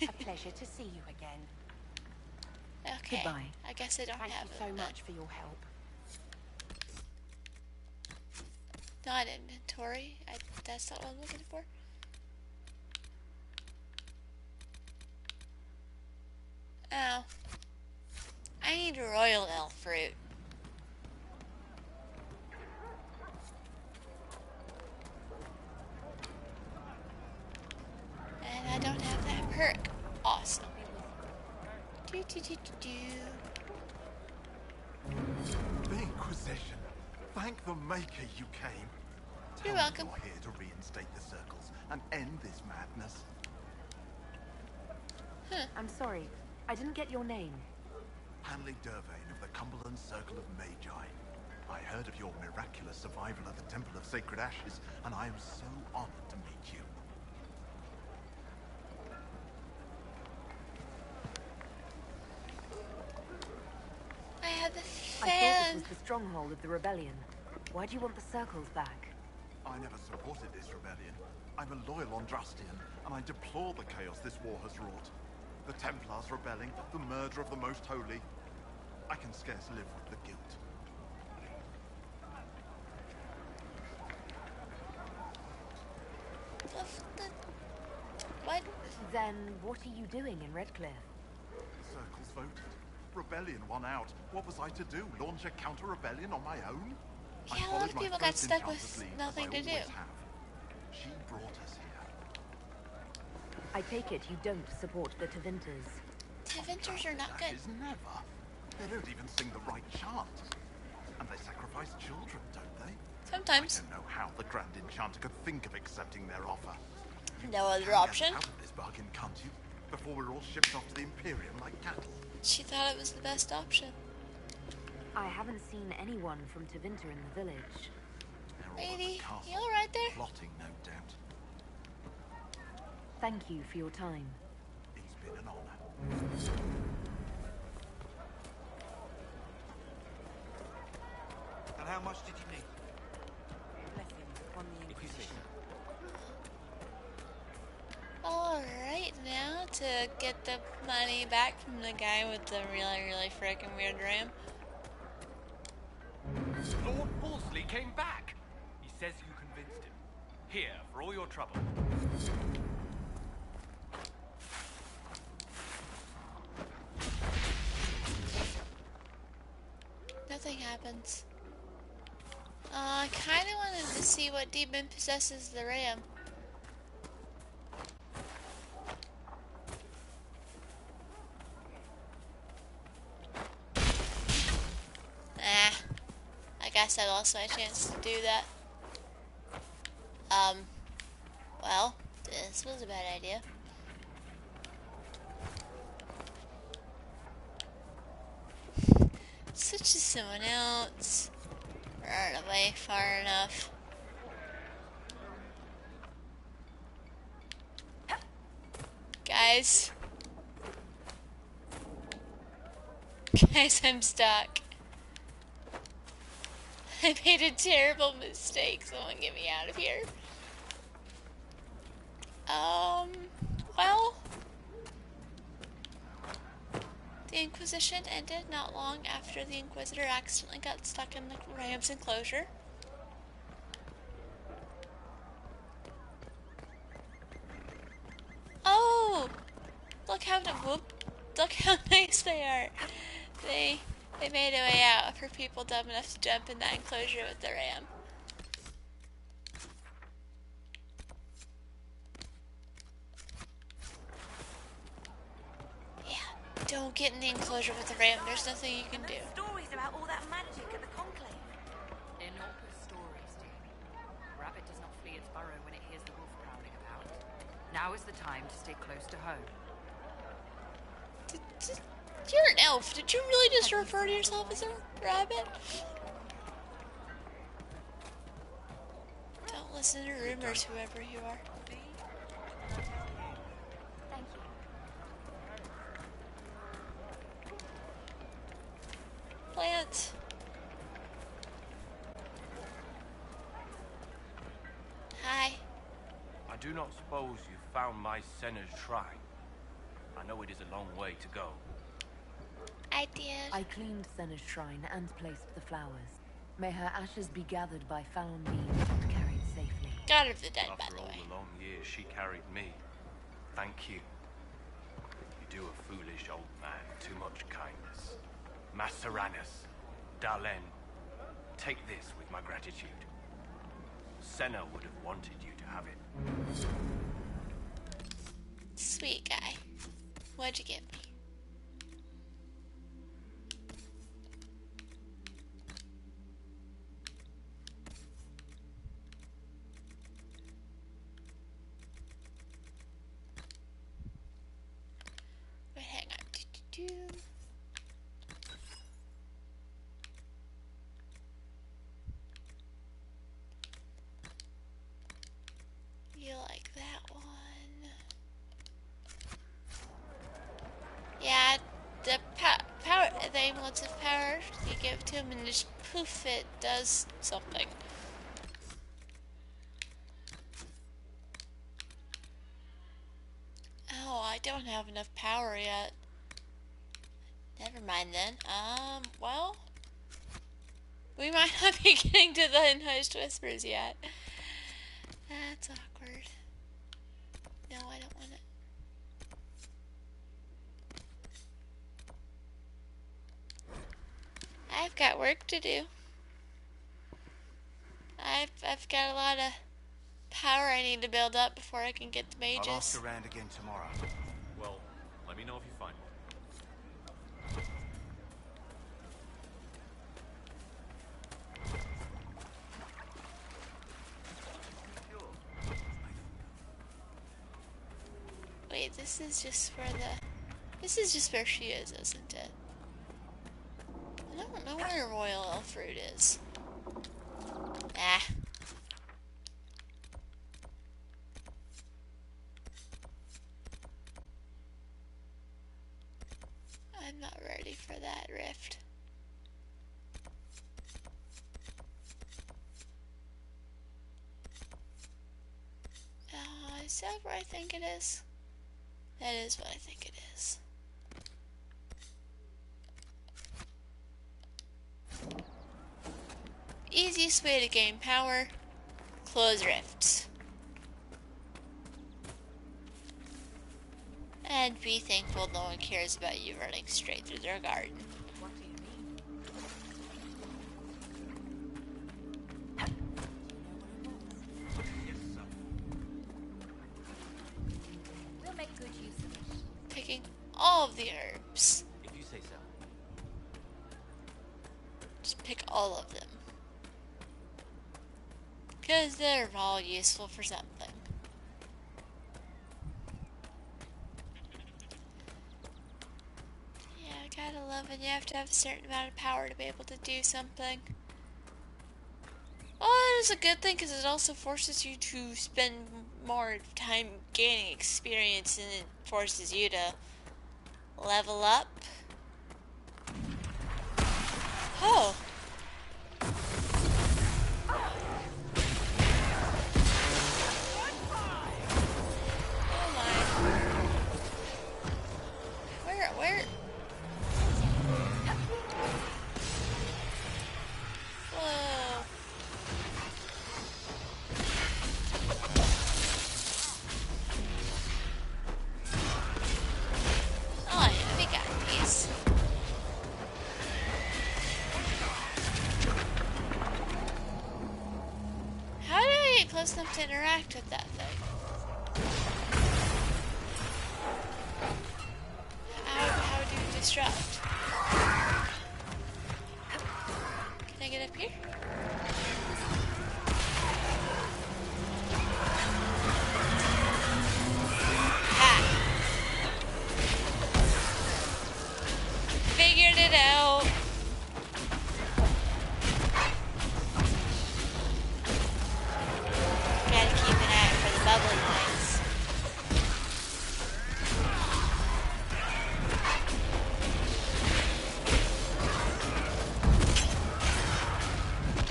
A pleasure to see you again. Okay. Goodbye. I guess I don't Thank have you so much for your help. Not inventory. That's not what I'm looking for. Oh. I need royal elf fruit. And I don't have that perk. Awesome. Do, do, do, do, do. The Inquisition. Thank the Maker you came. You're welcome. You're here to reinstate the circles and end this madness. I'm sorry. I didn't get your name. Hanley Dervain of the Cumberland Circle of Magi. I heard of your miraculous survival at the Temple of Sacred Ashes, and I am so honored to meet you. I have the I thought this was the stronghold of the rebellion. Why do you want the circles back? I never supported this rebellion. I'm a loyal Andrastian, and I deplore the chaos this war has wrought. The Templars rebelling, the murder of the Most Holy. I can scarce live with the guilt. What? Then what are you doing in Redcliffe? The circles voted. Rebellion won out. What was I to do? Launch a counter-rebellion on my own? Yeah, a lot of people got stuck with nothing to do. She brought us here. I take it you don't support the Tevinters. Tevinters are not good. Is never. They don't even sing the right chant. And they sacrifice children, don't they? Sometimes. I don't know how the Grand Enchanter could think of accepting their offer. No other option. Out of this bargain, can't you? Before we're all shipped off to the Imperium like cattle. She thought it was the best option. I haven't seen anyone from Tevinter in the village. Lady, you all right there? Plotting, no doubt. Thank you for your time. It's been an honor. And how much did you need? Blessings upon the Inquisition. Alright, now to get the money back from the guy with the really freaking weird ram. Lord Wolseley came back. He says you convinced him. Here, for all your trouble. Nothing happens. I kind of wanted to see what demon possesses the ram. I guess I lost my chance to do that. Well, this was a bad idea. Such as someone else. Run away far enough. Guys. Guys, I'm stuck. I made a terrible mistake. Someone get me out of here. Well, the Inquisition ended not long after the Inquisitor accidentally got stuck in the ram's enclosure. Oh! Look how nice they are. They made a way out for people dumb enough to jump in that enclosure with the ram. Don't get in the enclosure with the ram. There's nothing you can do. Stories about all that magic at the conclave. They're not good stories, dear. Rabbit does not flee its burrow when it hears the wolf prowling about. Now is the time to stay close to home. You're an elf. Did you really just refer to yourself as a rabbit? Don't listen to rumors, whoever you are. Thank you. Plant. Hi. I do not suppose you found my Senna's shrine. I know it is a long way to go. I did. I cleaned Senna's shrine and placed the flowers. May her ashes be gathered by foul means and carried safely. God of the dead, by After the all way. the long years she carried me, thank you. You do a foolish old man too much kindness. Masseranus, Dalen, take this with my gratitude. Senna would have wanted you to have it. Sweet guy. What'd you give me? Wait, hang on. You like that one? Yeah, the power, the amulets of power, you give it to him and just poof, it does something. Oh, I don't have enough power yet. Never mind then. Well, we might not be getting to the Unhushed Whispers yet. That's awkward. No, I don't want it. I've got work to do. I've got a lot of power I need to build up before I can get the mages. I'll ask around again tomorrow. Well, let me know if you find it. Wait, this is just where she is, isn't it? I don't know where Royal Elfruit is. Ah. I'm not ready for that rift. Is that where I think it is? That is what I think it is. Easiest way to gain power, close rifts. And be thankful no one cares about you running straight through their garden. What do you mean? Yes, sir. We'll make good use of it. Picking all of the herbs. If you say so. Just pick all of them. Because they're all useful for something. Yeah, I gotta love it. You have to have a certain amount of power to be able to do something. Well, it is a good thing because it also forces you to spend more time gaining experience, and it forces you to level up. Oh! Oh my. Where? Whoa. Oh yeah, we got these. How do I get close enough to interact with that thing? How do you disrupt? Can I get up here? Ha! Figured it out. Gotta keep an eye out for the bubbly lines.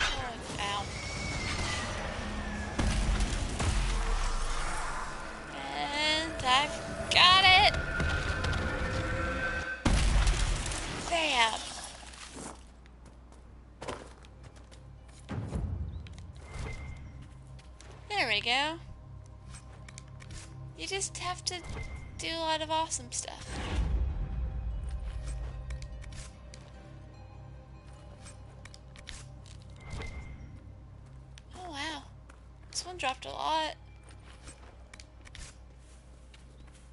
Oh, ow. And I've got it! Bam! There we go. You just have to do a lot of awesome stuff. Oh wow. This one dropped a lot.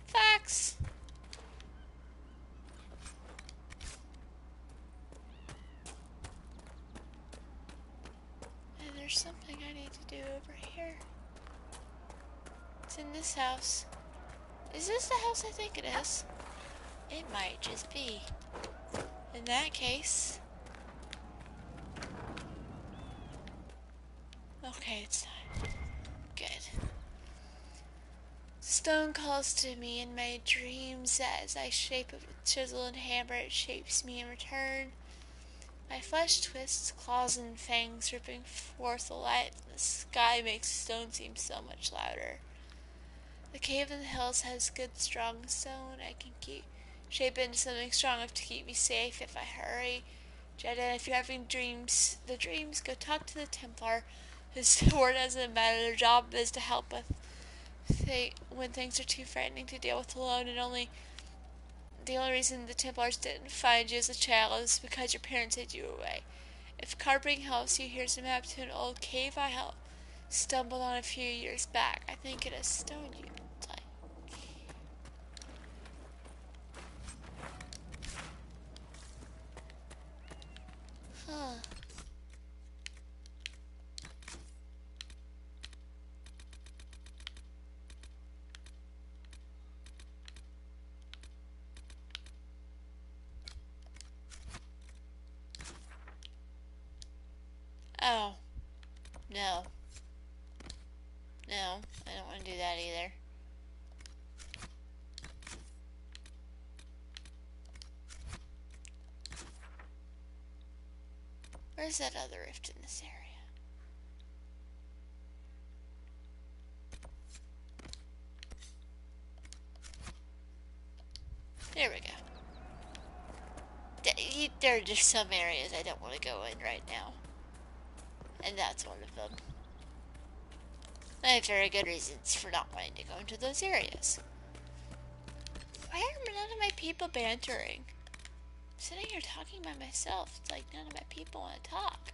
Facts. And there's something I need to do over here. It's in this house. Is this the house I think it is? It might just be. In that case... Okay, it's time. Good. Stone calls to me in my dreams as I shape it with chisel and hammer. It shapes me in return. My flesh twists, claws and fangs ripping forth the light in the sky makes stone seem so much louder. The cave in the hills has good strong stone. I can shape into something strong enough to keep me safe if I hurry. Jeddah, if you're having dreams, go talk to the Templar. His sword doesn't matter. Their job is to help with when things are too frightening to deal with alone, and the only reason the Templars didn't find you as a child is because your parents hid you away. If carping helps you, here's a map to an old cave I stumbled on a few years back. I think it has stone you type. Huh. Oh. No. No, I don't want to do that either. Where's that other rift in this area? there are just some areas I don't want to go in right now. And that's one of them. I have very good reasons for not wanting to go into those areas. Why are none of my people bantering? I'm sitting here talking by myself. It's like none of my people want to talk.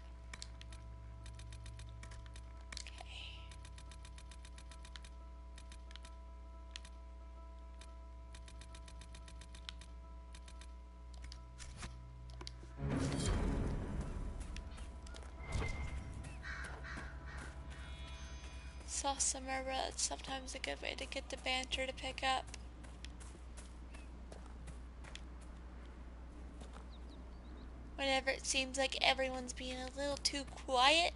Saw summer roads, sometimes a good way to get the banter to pick up. Whenever it seems like everyone's being a little too quiet.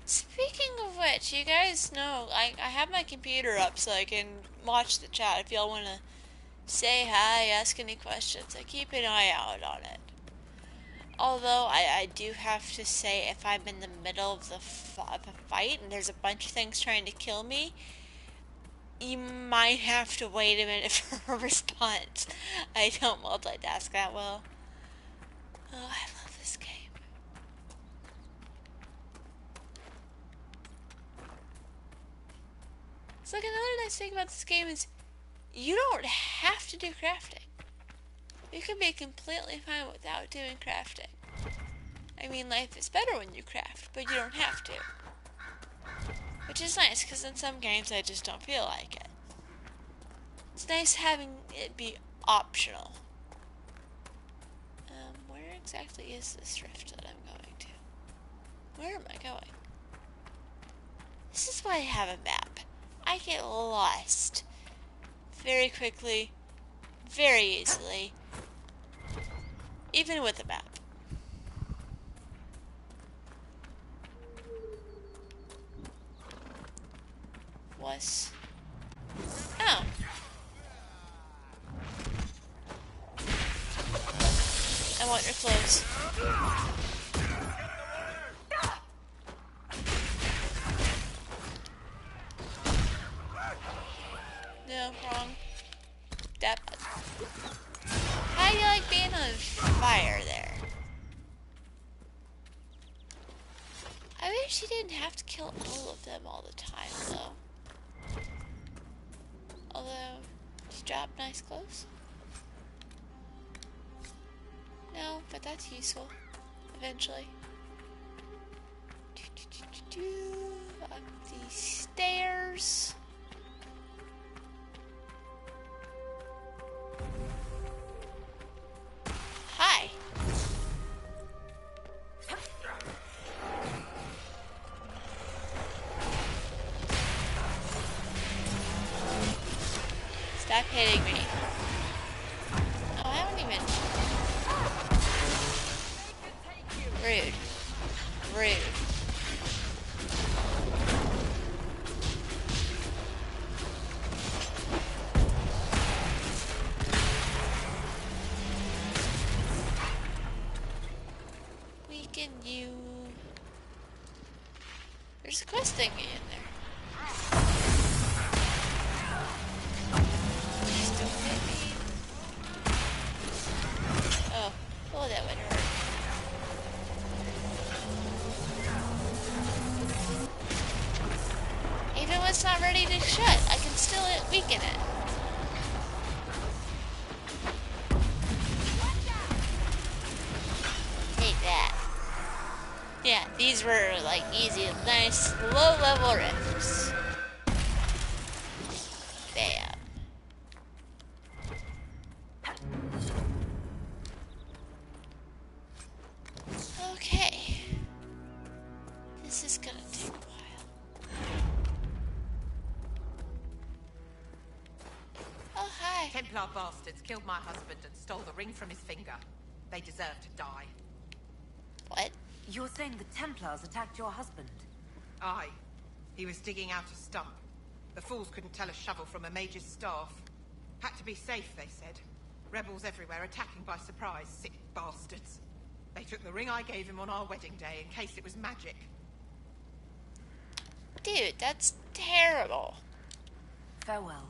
Speaking of which, you guys know, I have my computer up so I can watch the chat if y'all want to say hi, ask any questions. I keep an eye out on it. Although, I do have to say, if I'm in the middle of a fight and there's a bunch of things trying to kill me, you might have to wait a minute for a response. I don't multitask that well. Oh, I love this game. So, like, another nice thing about this game is you don't have to do crafting. You can be completely fine without doing crafting. I mean, life is better when you craft, but you don't have to. Which is nice, because in some games I just don't feel like it. It's nice having it be optional. Where exactly is this rift that I'm going to? Where am I going? This is why I have a map. I get lost very quickly, very easily, even with a map. Was. Oh. I want your clothes. No, wrong. That button. How do you like being on fire there? I wish you didn't have to kill all of them all the time, though. Although, did you drop nice clothes? No, but that's useful. Eventually. Up these stairs. Hi. Stop hitting me. Oh, I don't even... Rude. Rude. Weaken you. There's a quest thingy in there. Just don't hit me. Oh, that would hurt. Even when it's not ready to shut, I can still weaken it. Take that. Yeah, these were like easy, nice, low-level rifts. Bam. Okay. This is gonna take a while. Oh, hi. Templar bastards killed my husband and stole the ring from his finger. They deserve to die. What? You're saying the Templars attacked your husband? Aye. He was digging out a stump. The fools couldn't tell a shovel from a mage's staff. Had to be safe, they said. Rebels everywhere attacking by surprise, sick bastards. They took the ring I gave him on our wedding day in case it was magic. Dude, that's terrible. Farewell.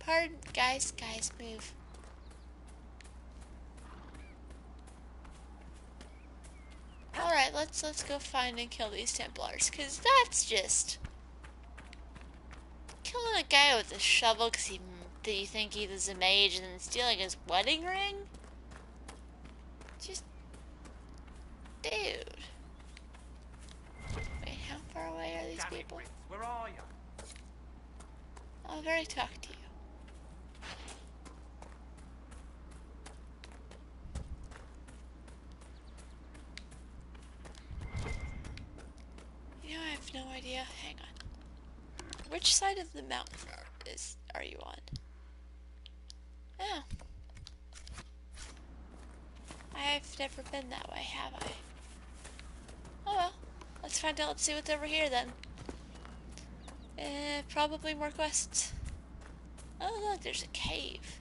Pardon, guys, move. Alright, let's go find and kill these Templars, cause that's just killing a guy with a shovel cause you think he was a mage and then stealing his wedding ring? Just dude. Wait, how far away are these people? Where are you? I'll very talk to you. You know, I have no idea. Hang on. Which side of the mountain are you on? Oh. I've never been that way, have I? Oh well. Let's find out. Let's see what's over here then. Probably more quests. Oh look, there's a cave.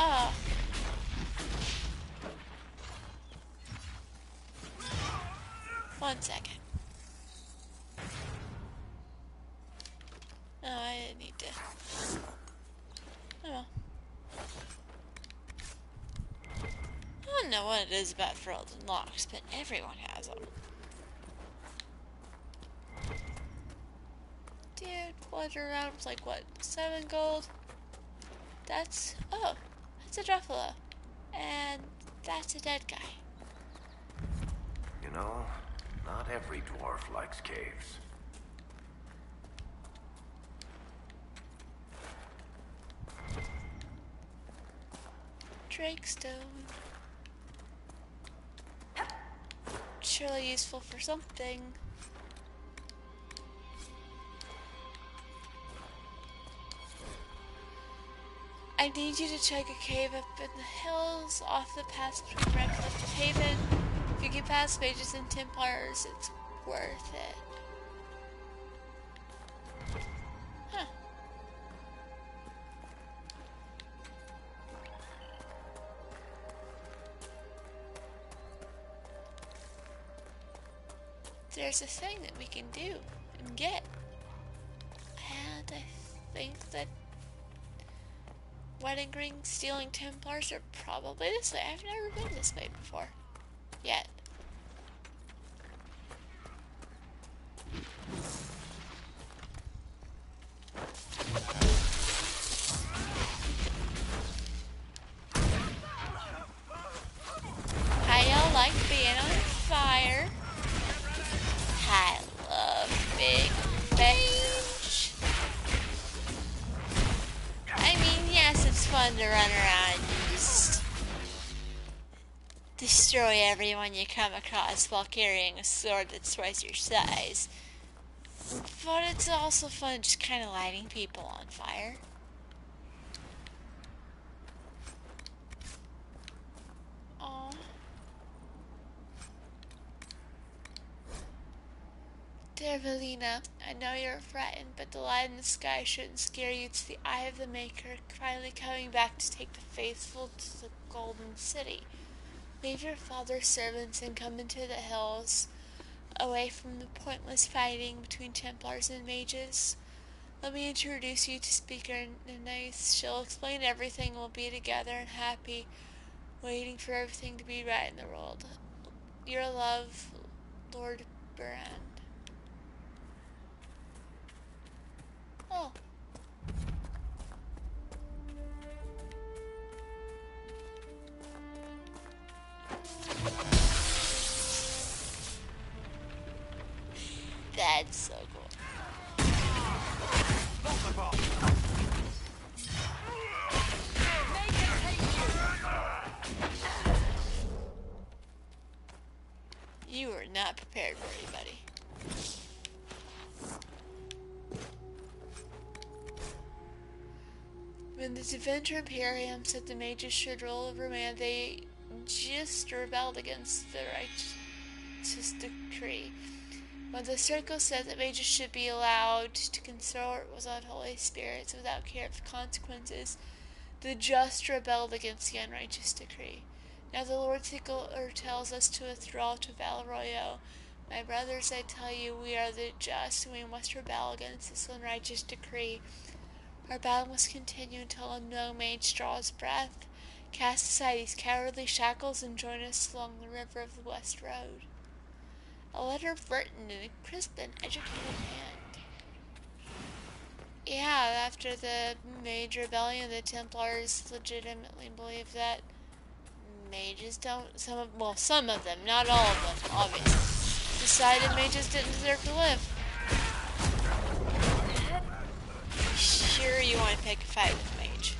Oh. One second. No, I didn't need to. Oh well. I don't know what it is about frozen locks, but everyone has them. Dude, water around was like what, 7 gold? That's a Druffalo. And that's a dead guy. You know, not every dwarf likes caves. Drakestone. Surely useful for something. I need you to check a cave up in the hills off the pass between Redcliffe and Haven. If you get past mages and Templars, it's worth it. Huh. There's a thing that we can do and get. And I think that wedding ring stealing Templars are probably this way. I've never been this way before. Yet. How y'all like being on fire? I love big range. I mean, yes, it's fun to run around and just destroy everyone you come across while carrying a sword that's twice your size. But it's also fun just kind of lighting people on fire. Aww. Dear Valina, I know you're frightened, but the light in the sky shouldn't scare you. It's the eye of the Maker finally coming back to take the faithful to the Golden City. Leave your father's servants and come into the hills, away from the pointless fighting between Templars and mages. Let me introduce you to Speaker Nice. She'll explain everything. We'll be together and happy, waiting for everything to be right in the world. Your love, Lord Brand. Oh. That's so cool. You were not prepared for it, buddy. When the Deventer Imperium said the mages should rule over man, they just rebelled against the righteous unrighteous decree. When the circle said that mages should be allowed to consort with unholy spirits without care of consequences, the just rebelled against the unrighteous decree. Now the Lord Seeker tells us to withdraw to Val Royaeux. My brothers, I tell you, we are the just, and we must rebel against this unrighteous decree. Our battle must continue until no mage draws breath. Cast aside these cowardly shackles and join us along the river of the West Road. A letter written in a crisp and educated hand. Yeah, after the Mage Rebellion, the Templars legitimately believe that mages don't, some of them, not all of them, obviously, decided mages didn't deserve to live. Sure, you want to pick a fight with a mage.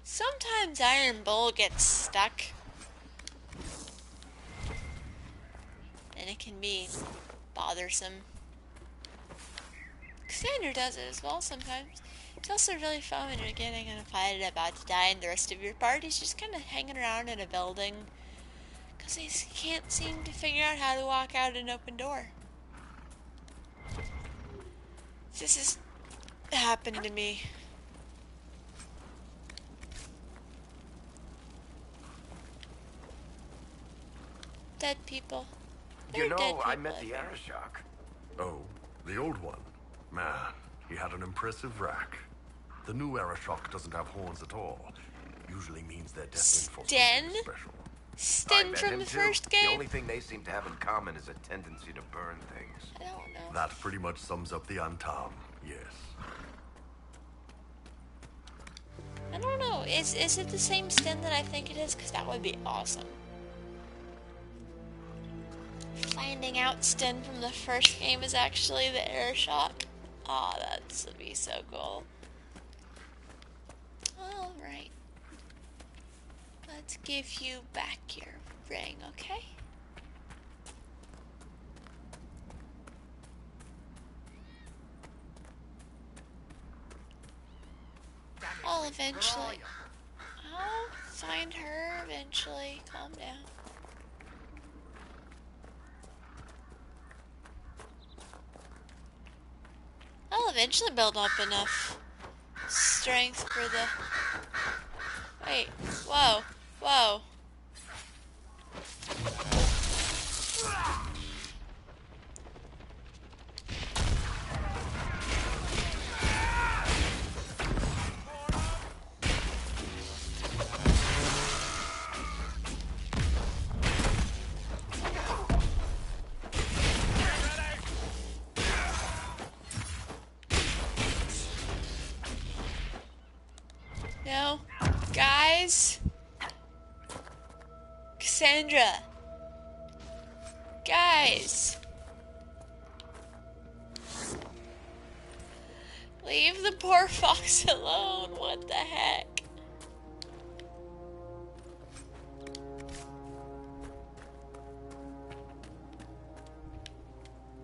Sometimes Iron Bull gets stuck. And it can be bothersome. Cassandra does it as well sometimes. It's also really fun when you're getting in a fight and about to die and the rest of your party's just kind of hanging around in a building because they can't seem to figure out how to walk out an open door. This has happened to me. Dead people. You know, I met the Arishok. Oh, the old one? Man, he had an impressive rack. The new Arishok doesn't have horns at all. Usually means they're destined for something special. Sten from the first game? The only thing they seem to have in common is a tendency to burn things. I don't know. That pretty much sums up the Antam, yes. I don't know. Is it the same Sten that I think it is? Because that would be awesome. Finding out Sten from the first game is actually the Arishok. Aw, that would be so cool. Alright. Let's give you back your ring, okay? I'll eventually... I'll find her eventually. Calm down. I'll eventually build up enough strength for the... Wait, whoa, whoa. No, guys. Cassandra. Guys. Leave the poor fox alone. What the heck?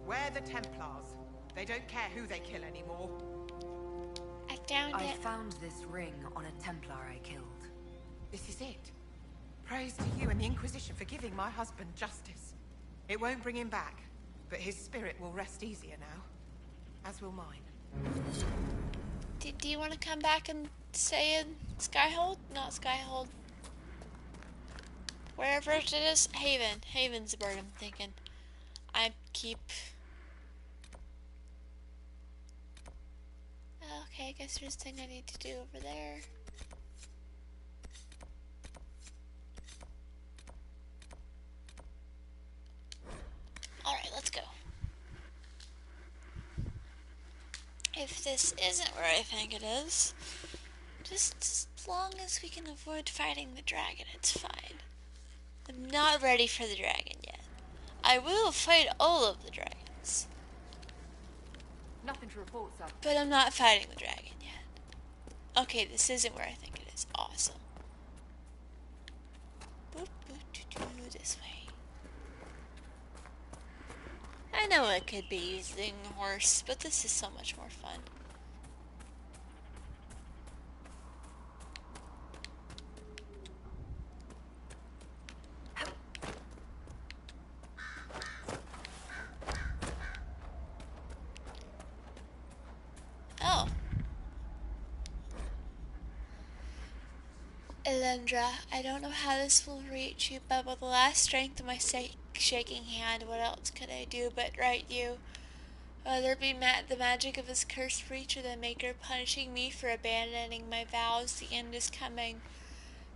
Where the Templars? They don't care who they kill anymore. I found this ring on a Templar I killed. This is it. Praise to you and the Inquisition for giving my husband justice. It won't bring him back, but his spirit will rest easier now. As will mine. Do you want to come back and stay in Skyhold? Not Skyhold. Wherever it is. Haven. Haven's the bird I'm thinking. I keep... Okay, I guess there's a thing I need to do over there. Alright, let's go. If this isn't where I think it is, just as long as we can avoid fighting the dragon, it's fine. I'm not ready for the dragon yet. I will fight all of the dragons. Nothing to report, sir. But I'm not fighting the dragon yet. Okay, this isn't where I think it is. Awesome. Boop, boop, doo, doo, this way. I know it could be using a horse, but this is so much more fun. Oh. Elendra, I don't know how this will reach you, but with the last strength of my shaking hand, what else could I do but write you? Whether it be the magic of his cursed reach or the Maker punishing me for abandoning my vows, the end is coming.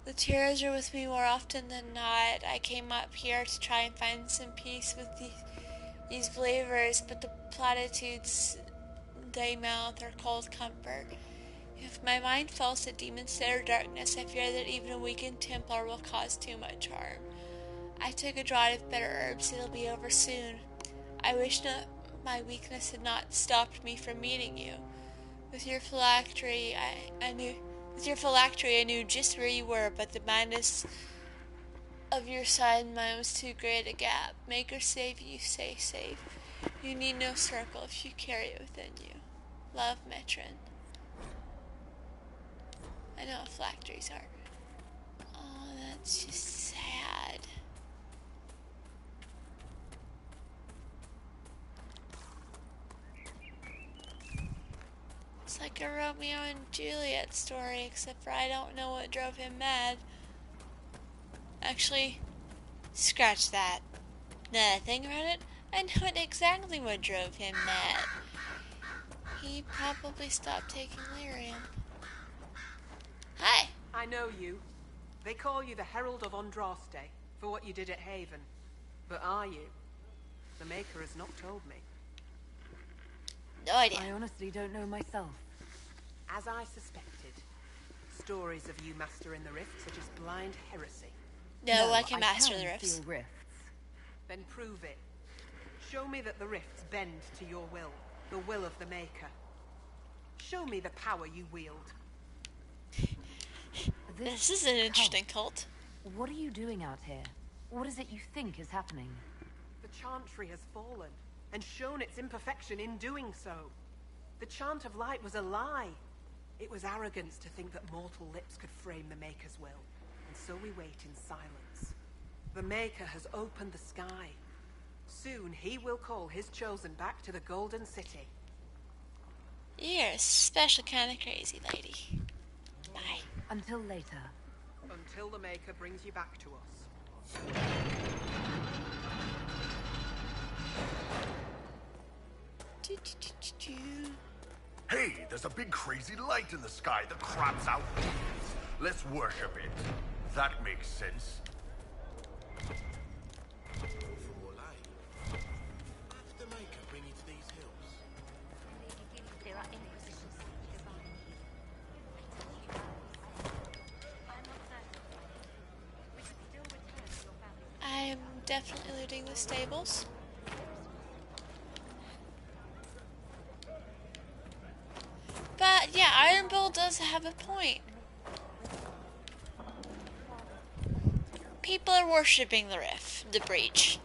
The tears are with me more often than not. I came up here to try and find some peace with these believers, but the platitudes they mouth are cold comfort. If my mind falls to demons or darkness, I fear that even a weakened Templar will cause too much harm. I took a draught of bitter herbs. It'll be over soon. I wish my weakness had not stopped me from meeting you. With your phylactery, I knew just where you were, but the madness of your side and mine was too great a gap. Maker save you, stay safe. You need no circle if you carry it within you. Love, Metron. I know what phylacteries are. Oh, that's just sad. It's like a Romeo and Juliet story, except for I don't know what drove him mad. Actually, scratch that. Now that I think about it, I know exactly what drove him mad. He probably stopped taking lyrium. Hi! I know you. They call you the Herald of Andraste for what you did at Haven. But are you? The Maker has not told me. No idea. I honestly don't know myself. As I suspected, stories of you mastering the rifts are just blind heresy. No, I can master the rifts. Then prove it. Show me that the rifts bend to your will, the will of the Maker. Show me the power you wield. This is an interesting cult. What are you doing out here? What is it you think is happening? The Chantry has fallen, and shown its imperfection in doing so. The Chant of Light was a lie. It was arrogance to think that mortal lips could frame the Maker's will, and so we wait in silence. The Maker has opened the sky. Soon he will call his chosen back to the Golden City. You're a special kind of crazy lady. Bye. Until later. Until the Maker brings you back to us. Hey, there's a big crazy light in the sky that craps out wheels. Let's work a bit. That makes sense. The Maker bring you to these hills. There are inquisitions nearby. I am definitely looting the stables. But yeah, Iron Bull does have a point. People are worshipping the rift, the breach.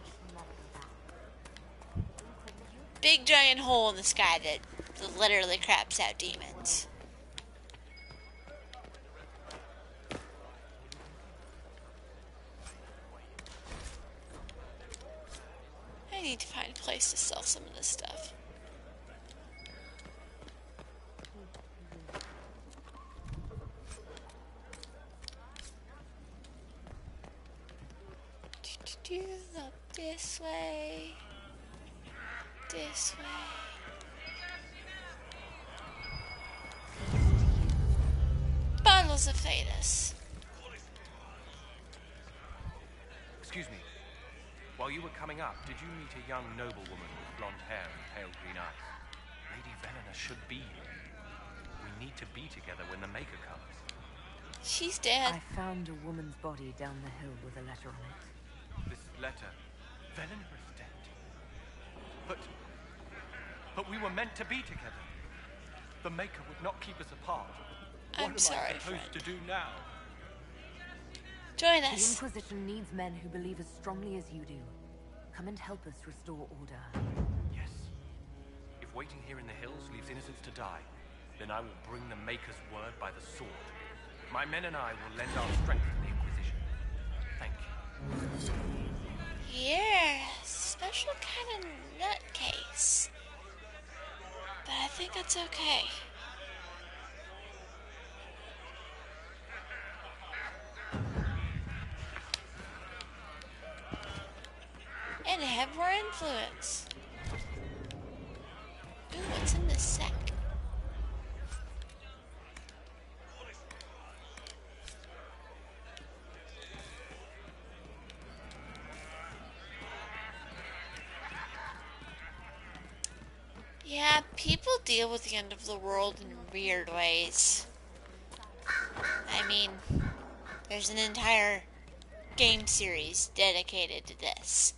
Big giant hole in the sky that literally craps out demons. I need to find a place to sell some of this stuff. Up this way. This way. Bottles of Thetis. Excuse me. While you were coming up, did you meet a young noblewoman with blonde hair and pale green eyes? Lady Velena should be here. We need to be together when the Maker comes. She's dead. I found a woman's body down the hill with a letter on it. This letter, Velena is dead. But we were meant to be together. The Maker would not keep us apart. I'm sorry, what am I supposed to do now? Join The us. Inquisition needs men who believe as strongly as you do. Come and help us restore order. waiting here in the hills leaves innocents to die, then I will bring the Maker's word by the sword. My men and I will lend our strength to the Inquisition. Thank you. You're a special kind of nutcase. But I think that's okay. And have more influence. Ooh, what's in this sack? Yeah, people deal with the end of the world in weird ways. I mean, there's an entire game series dedicated to this,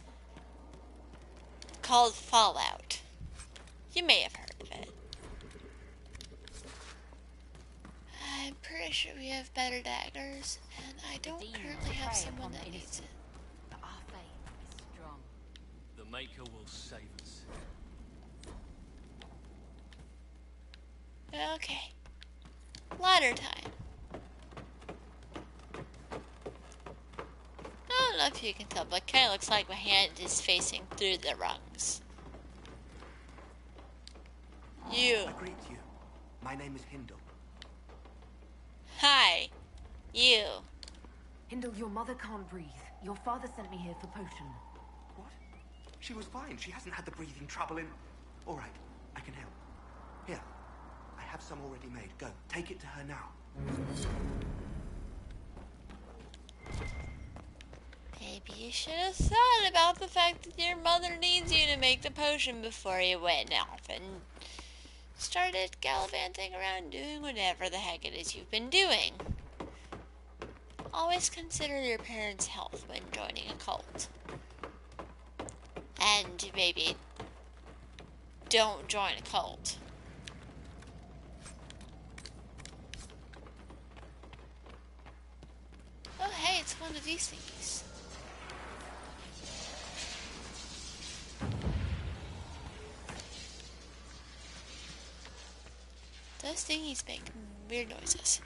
called Fallout. You may have heard of it. I'm pretty sure we have better daggers, and I don't currently have someone that needs it. But our faith is strong. The Maker will save us. Okay. Ladder time. I don't know if you can tell, but it kind of looks like my hand is facing through the rungs. You. I greet you. My name is Hindle. Hi. You. Hindle, your mother can't breathe. Your father sent me here for potion. What? She was fine. She hasn't had the breathing trouble in... All right, I can help. Here, I have some already made. Go, take it to her now. Maybe you should have thought about the fact that your mother needs you to make the potion before you went off and started gallivanting around doing whatever the heck it is you've been doing. Always consider your parents' health when joining a cult. And maybe don't join a cult. Oh hey, it's one of these thingies. Those thingies make weird noises.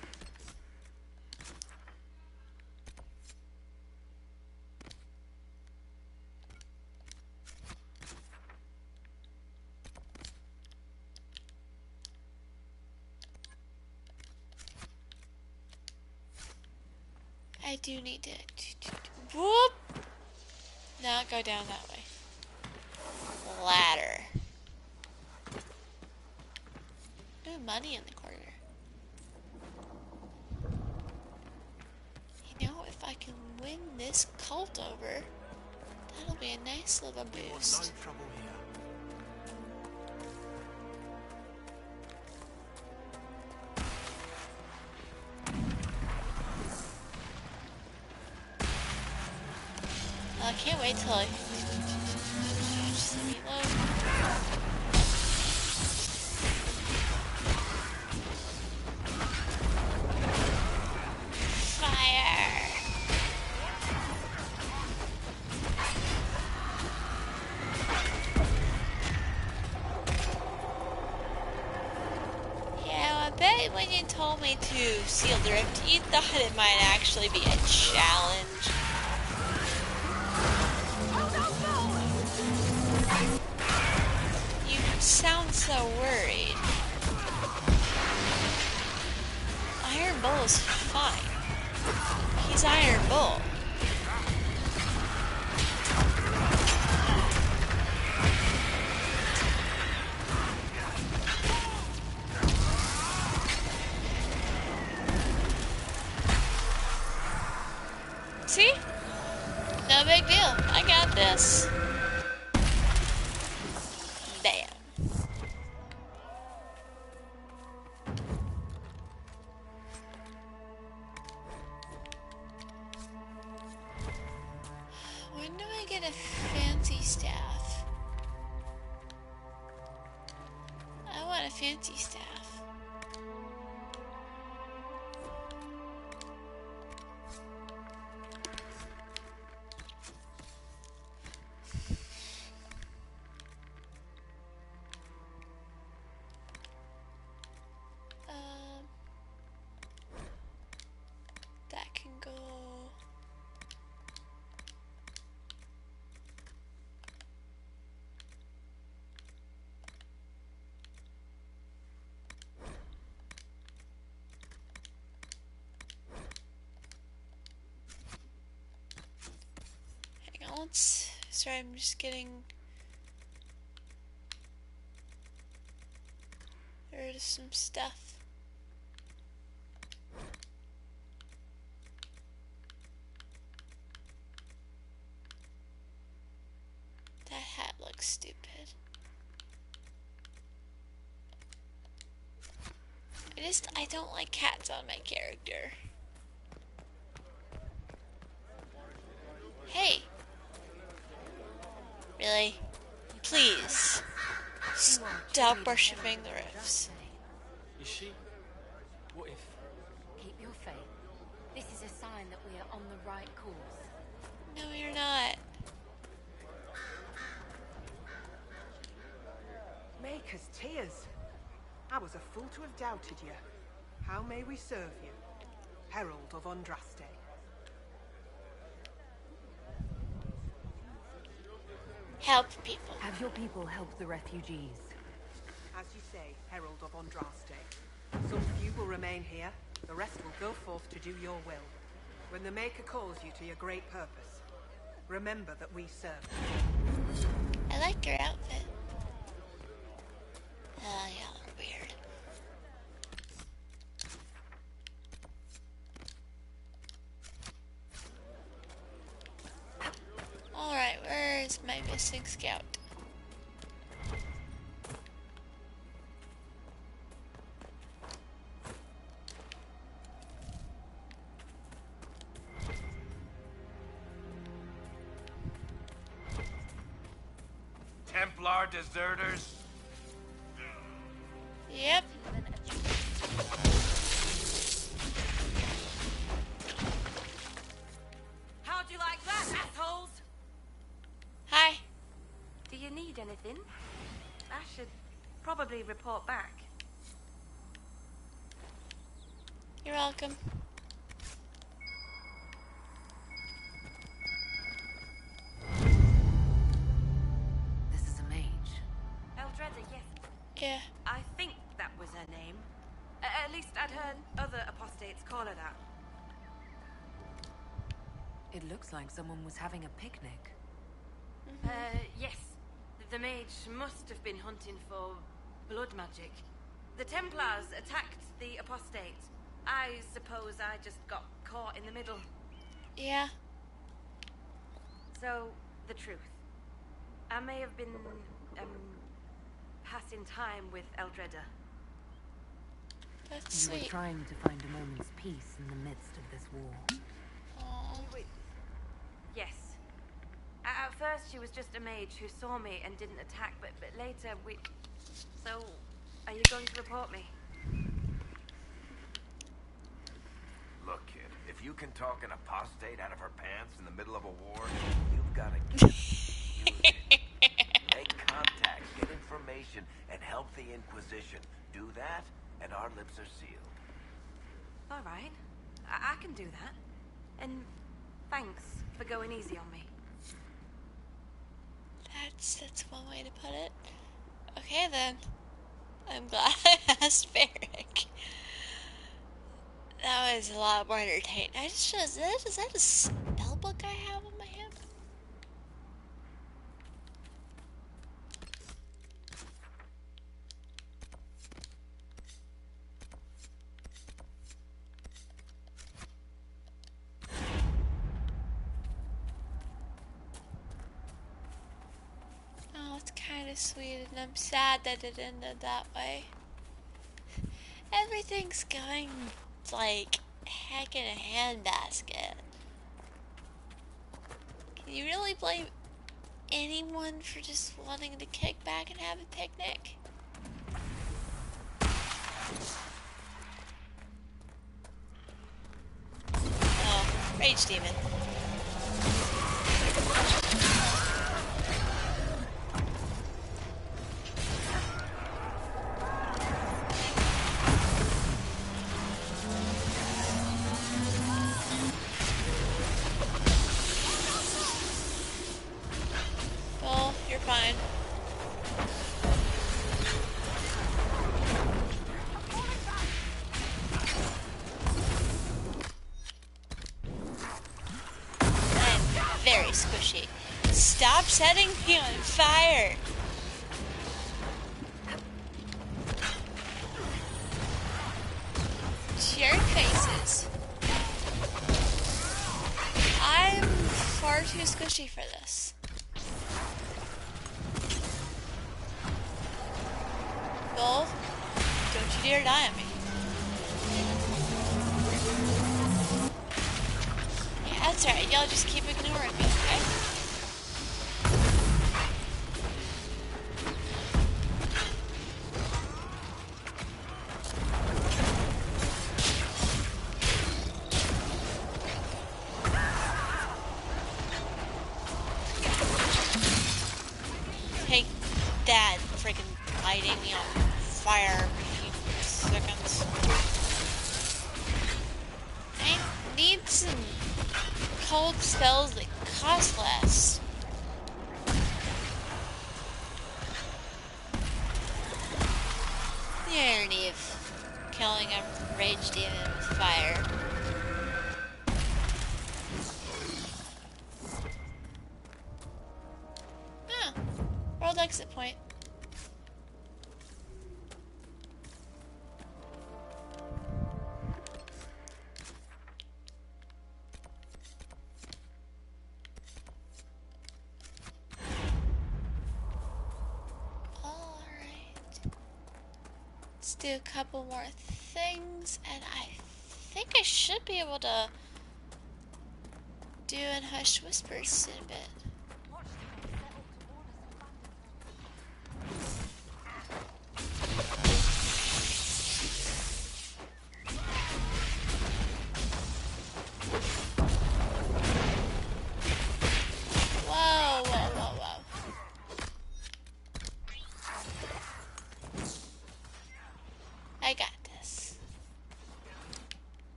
I do need to whoop! Not go down that way. Ladder. Ooh, money in the corner. You know, if I can win this cult over, that'll be a nice little boost. No trouble here. I can't wait till I just reload. Fire! Yeah, I bet when you told me to seal the rift, you thought it might actually be a challenge. You sound so worried. Iron Bull is fine. He's Iron Bull. See? No big deal. I got this. Bam. When do I get a fancy staff? I want a fancy staff. let's... Sorry, I'm just getting... rid of some stuff. That hat looks stupid. I don't like hats on my character. Hey! Really? Please. Stop worshipping the riffs. Is she? What if? Keep your faith. This is a sign that we are on the right course. No, you're not. Maker's tears. I was a fool to have doubted you. How may we serve you? Herald of Andraste. Help people. Have your people help the refugees. As you say, Herald of Andraste. Some few will remain here. The rest will go forth to do your will. When the Maker calls you to your great purpose, remember that we serve. I like your outfit. Oh, y'all are weird. Alright, where is my missing scout? Templar deserters? Yep. How'd you like that, assholes? Hi. Do you need anything? I should probably report back. You're welcome. This is a mage. Eldreda, yes. Yeah. I think that was her name. At least I'd heard other apostates call her that. It looks like someone was having a picnic. Yes. The mage must have been hunting for blood magic. The Templars attacked the apostate. I suppose I just got caught in the middle. Yeah. So, the truth. I may have been, passing time with Eldreda. That's You sweet. were trying to find a moment's peace in the midst of this war. Aww. Yes. At first, she was just a mage who saw me and didn't attack, but later we... So, are you going to report me? Look, kid, if you can talk an apostate out of her pants in the middle of a war, you've got to use it. Make contact, get information, and help the Inquisition. Do that, and our lips are sealed. All right. I can do that. And thanks for going easy on me. That's one way to put it. Okay then. I'm glad I asked Varric. That was a lot more entertaining. I just realized, is that a spell book I have on my hip? Oh, it's kind of sweet, and I'm sad that it ended that way. Everything's going like heck in a handbasket. Can you really blame anyone for just wanting to kick back and have a picnic? Oh, Rage Demon. Well, you're fine. stop setting me on fire. Jerk faces. I'm far too squishy for this. Bull, don't you dare die on me. Yeah, that's right. Y'all just keep ignoring me, okay? Take that, freaking lighting me on fire for a few seconds. I need some cold spells that cost less. The irony of killing a rage demon with fire. Huh. World exit point. Let's do a couple more things, and I think I should be able to do in hushed whispers in a bit. Whoa, whoa, whoa, whoa. I got this.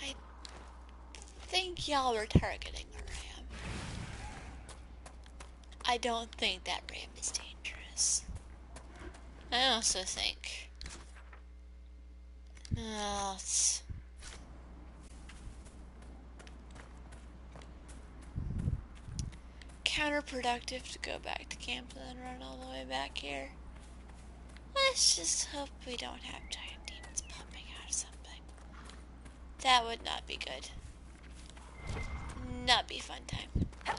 I think y'all were targeting a ram. I don't think that ram is dangerous. I also think it's counterproductive to go back to camp and then run all the way back here. Let's just hope we don't have giant demons popping out of something. That would not be good. Not be fun time. Huh.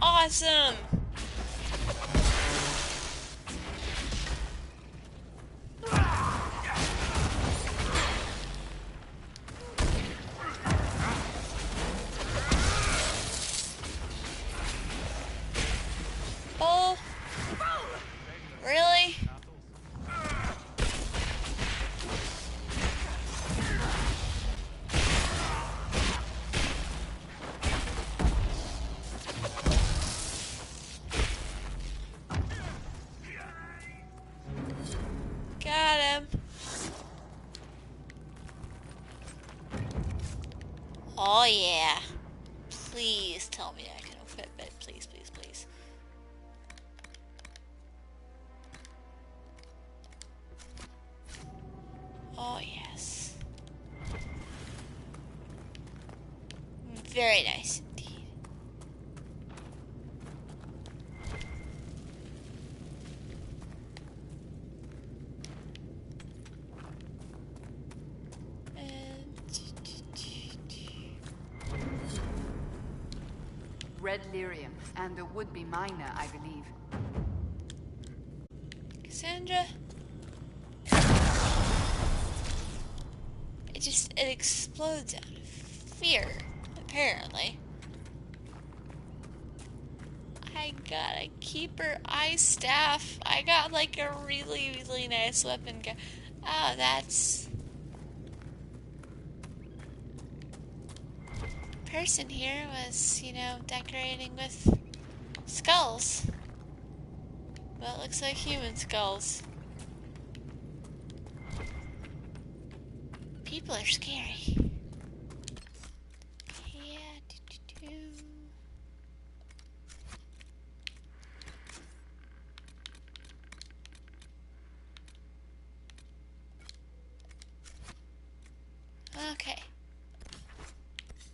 Awesome! Oh! Really? Got him. Oh yeah. Please tell me I can equip it. Please, please, please. Oh yes. Very nice indeed. Red lyrium, and a would-be miner, I believe. Cassandra? It explodes out of fear, apparently. I got a keeper ice staff. I got like a really, really nice weapon. Oh, that's person here was, you know, decorating with skulls. Well, it looks like human skulls. People are scary. Yeah, Okay.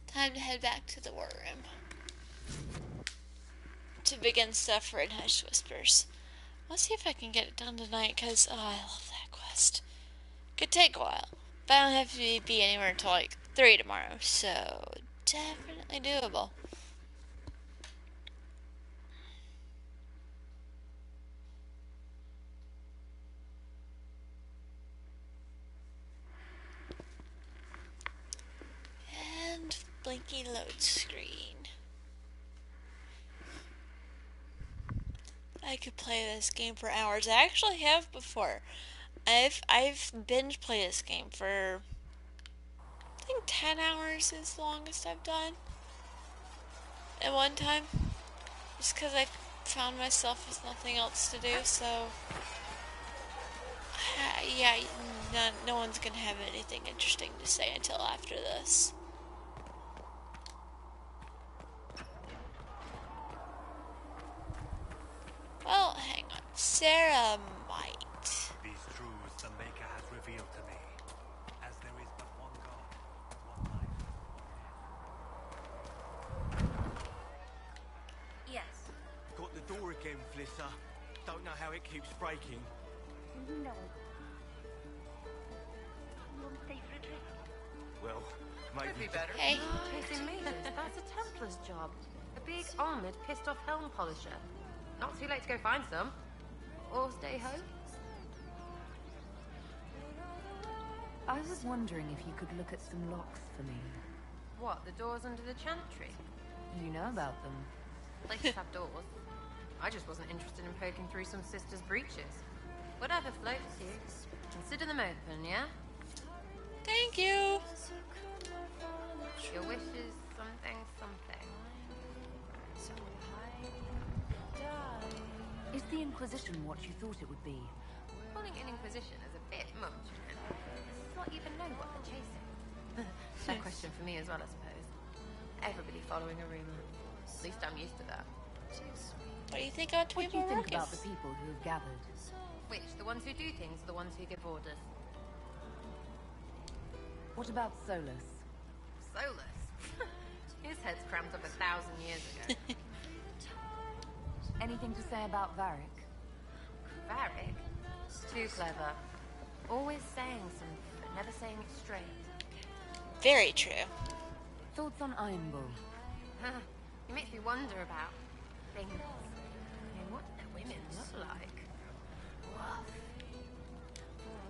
Time to head back to the war room. To begin stuff for Hushed Whispers. Let's see if I can get it done tonight, because, oh, I love that quest. Could take a while, but I don't have to be anywhere until like 3 tomorrow, so definitely doable. And blinky load screen. I could play this game for hours. I actually have before. I've binge played this game for, I think 10 hours is the longest I've done at one time. Just because I found myself with nothing else to do, so yeah, no one's gonna have anything interesting to say until after this. Well, hang on. Sarah might. These truths the Maker has revealed to me, as there is but one God, one life. Yes. Got the door again, Flisser. Don't know how it keeps breaking. No. You want to stay for a drink? Well, maybe. Could be better. Hey. Chasing meters. That's a Templar's job. A big, armoured, pissed-off helm polisher. Not too late to go find some. Or stay home. I was wondering if you could look at some locks for me. What, the doors under the Chantry? You know about them. Places have doors. I just wasn't interested in poking through some sisters' breeches. Whatever floats you. Consider them open, yeah? Thank you. Your wish is something, something. Is the Inquisition what you thought it would be? Calling it an Inquisition is a bit much, you know. Let's not even know what they're chasing. That question for me as well, I suppose. Everybody following a rumour. At least I'm used to that. What do you think about What do you think about the people who have gathered? Which? The ones who do things or the ones who give orders? What about Solus? Solus? His head's crammed up 1,000 years ago. Anything to say about Varric? Varric? Too clever. Always saying something, but never saying it straight. Very true. Thoughts on Iron Bull? It makes me wonder about things. I mean, what do their women look like?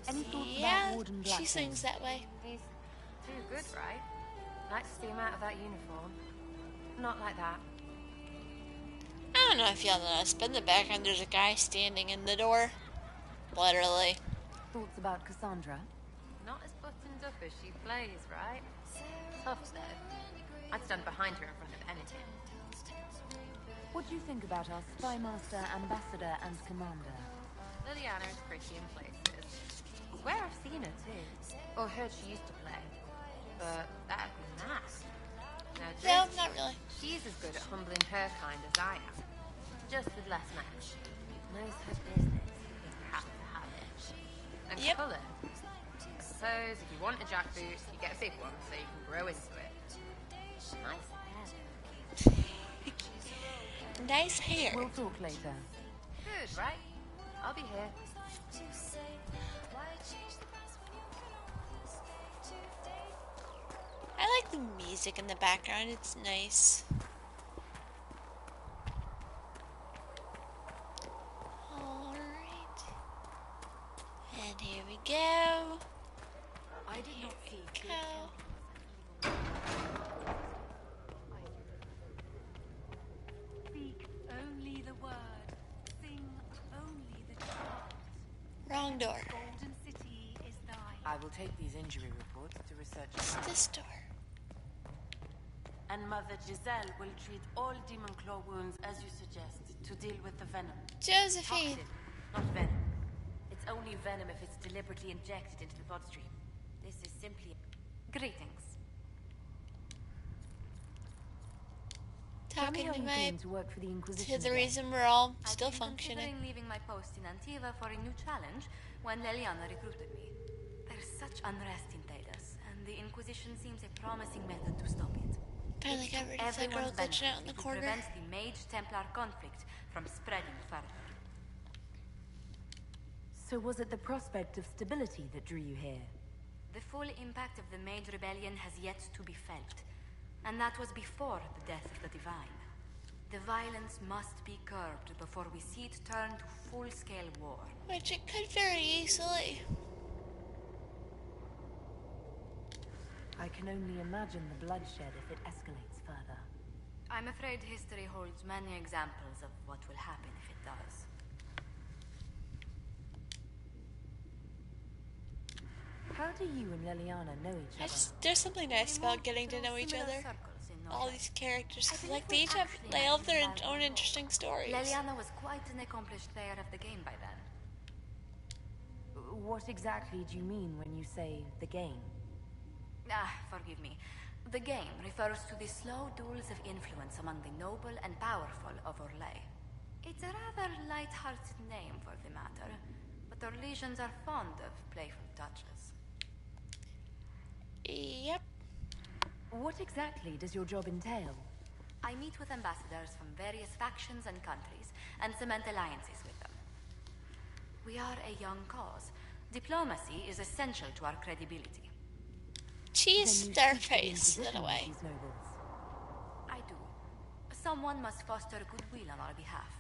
Any thoughts Yeah, about Warden Blackburn? she sings that way. He's too good, right? Like to see him out of that uniform. Not like that. I don't know if y'all noticed, but in the background there's a guy standing in the door. Literally. Thoughts about Cassandra? Not as buttoned up as she plays, right? Tough, though. I'd stand behind her in front of anything. What do you think about our Spy Master, Ambassador, and Commander? Liliana is pretty in places. Swear I've seen her, too. Or heard she used to play. But that'd be nice. No, not really. She's as good at humbling her kind as I am. Just with less match. Knows her business. You have to have it. And colour. I suppose if you want a jackboot, you get a big one so you can grow into it. Nice hair. Nice hair. We'll talk later. Good, right? I'll be here. I like the music in the background, it's nice. Alright. And here we go. I did not see Go. Speak only the word. Sing only the chant. Wrong door. Golden City is thine. I will take these injury reports to research. It's this door. and Mother Giselle will treat all demon claw wounds as you suggest to deal with the venom. Josephine! Toxin, not venom. It's only venom if it's deliberately injected into the bloodstream. This is simply... Greetings. Talking to my... to work for the Inquisition to the again? reason we're all I've still been functioning. considering leaving my post in Antiva for a new challenge when Leliana recruited me. There's such unrest in Thedas, and the Inquisition seems a promising method to stop it. Finally got rid of that girl glitching out in the corner. Prevent the Mage-Templar conflict from spreading further. So was it the prospect of stability that drew you here? The full impact of the Mage Rebellion has yet to be felt, and that was before the death of the Divine. The violence must be curbed before we see it turn to full-scale war. Which it could very easily. I can only imagine the bloodshed if it escalates further. I'm afraid history holds many examples of what will happen if it does. How do you and Leliana know each other? There's something nice about getting to know each other. All these characters, like they each have, they all have their own interesting stories. Leliana was quite an accomplished player of the game by then. What exactly do you mean when you say the game? Forgive me. The game refers to the slow duels of influence among the noble and powerful of Orlais. It's a rather light-hearted name for the matter, but Orlesians are fond of playful touches. Yep. What exactly does your job entail? I meet with ambassadors from various factions and countries, and cement alliances with them. We are a young cause. Diplomacy is essential to our credibility. She's their face, in a way. I do. Someone must foster goodwill on our behalf,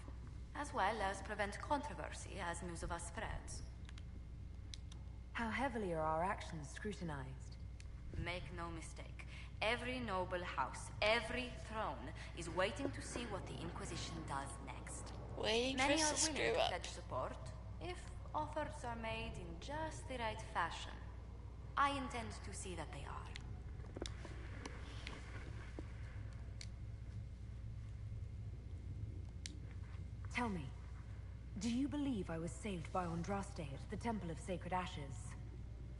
as well as prevent controversy as news of us spreads. How heavily are our actions scrutinized? Make no mistake. Every noble house, every throne, is waiting to see what the Inquisition does next. Waiting Many for us are to willing screw to up. pledge support, if offers are made in just the right fashion. I intend to see that they are. Tell me, do you believe I was saved by Andraste at the Temple of Sacred Ashes?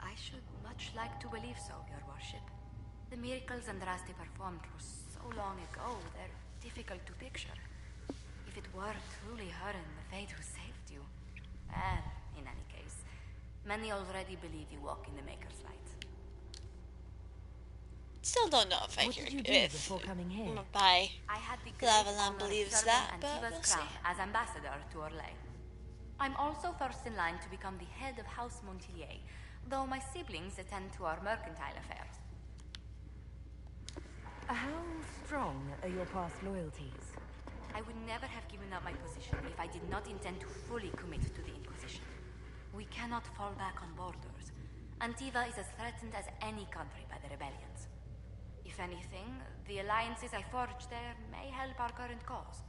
I should much like to believe so, Your Worship. The miracles Andraste performed were so long ago, they're difficult to picture. If it were truly her and the Fate who saved you... And, in any case, many already believe you walk in the Maker's light. Still don't know if I What hear did you do if before coming here? Bye. I had the great Lavalin honor of believes serving that, but Antiva's we'll see. crown as ambassador to Orlais. I'm also first in line to become the head of House Montilier, though my siblings attend to our mercantile affairs. How strong are your past loyalties? I would never have given up my position if I did not intend to fully commit to the Inquisition. We cannot fall back on borders. Antiva is as threatened as any country by the rebellions. If anything, the alliances I forged there may help our current cause.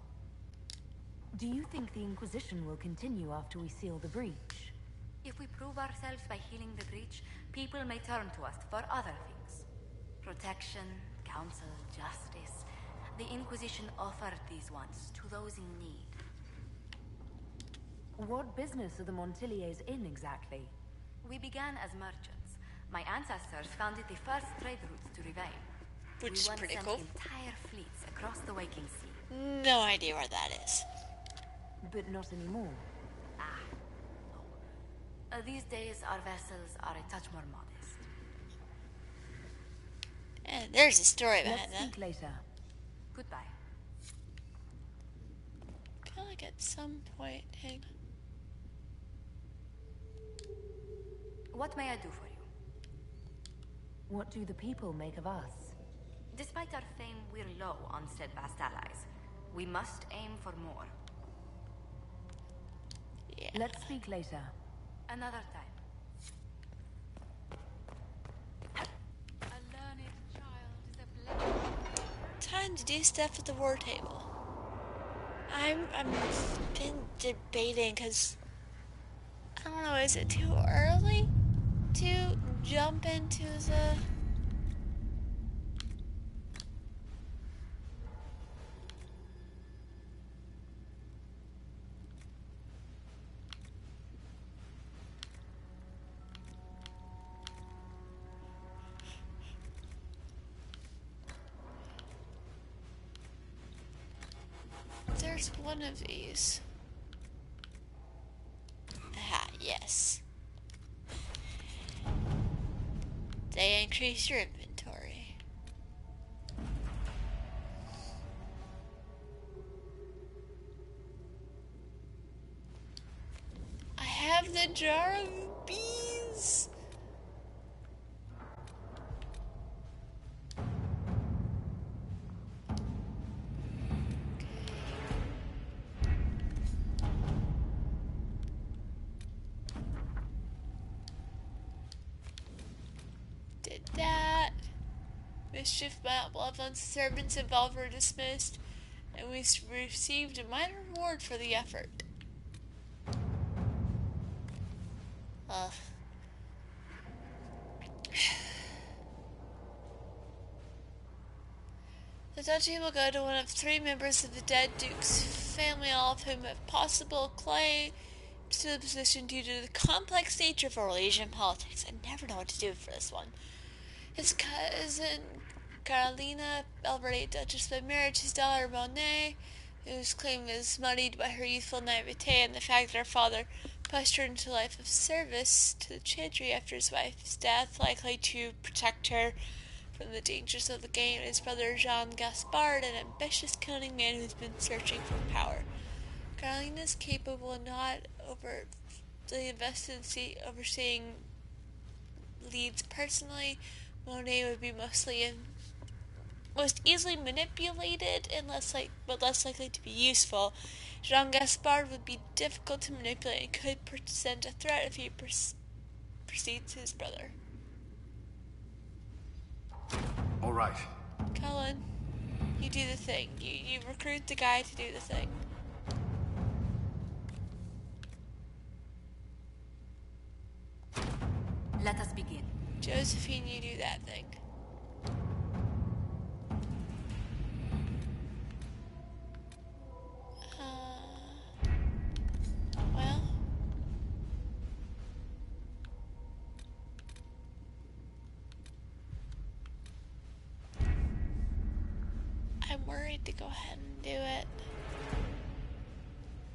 Do you think the Inquisition will continue after we seal the breach? If we prove ourselves by healing the breach, people may turn to us for other things. Protection, counsel, justice. The Inquisition offered these once to those in need. What business are the Montiliers in exactly? We began as merchants. My ancestors founded the first trade routes to Rivain. Which is pretty cool. We once sent entire fleets across the Waking Sea. No idea where that is. But not anymore. No. These days, our vessels are a touch more modest. And there's a story behind Let's that. speak later. Goodbye. Feel like at some point, hang on. What may I do for you? What do the people make of us? Despite our fame, we're low on steadfast allies. We must aim for more. Yeah. Let's speak later. Another time. A learned child is a blessing. Time to do stuff at the war table. I'm been debating because I don't know, is it too early to jump into the Where's one of these? Ah, yes. They increase your inventory. I have the jar of bees. Did that. Mischief malevolence servants involved were dismissed, and we received a minor reward for the effort. Ugh. The duchy will go to one of 3 members of the dead Duke's family, all of whom have possible claim to the position due to the complex nature of Orlesian politics. I never know what to do for this one. His cousin, Carolina, already Duchess by marriage, his daughter, Monet, whose claim is muddied by her youthful naivete and the fact that her father pushed her into a life of service to the Chantry after his wife's death, likely to protect her from the dangers of the game. His brother, Jean Gaspard, an ambitious, cunning man who's been searching for power. Carolina is capable and not overtly invested in overseeing leads personally. Monet would be most easily manipulated and less likely to be useful. Jean Gaspard would be difficult to manipulate and could present a threat if he precedes his brother. All right. Cullen, you do the thing. You recruit the guy to do the thing. Let us begin. Josephine, you do that thing. Well. I'm worried to go ahead and do it.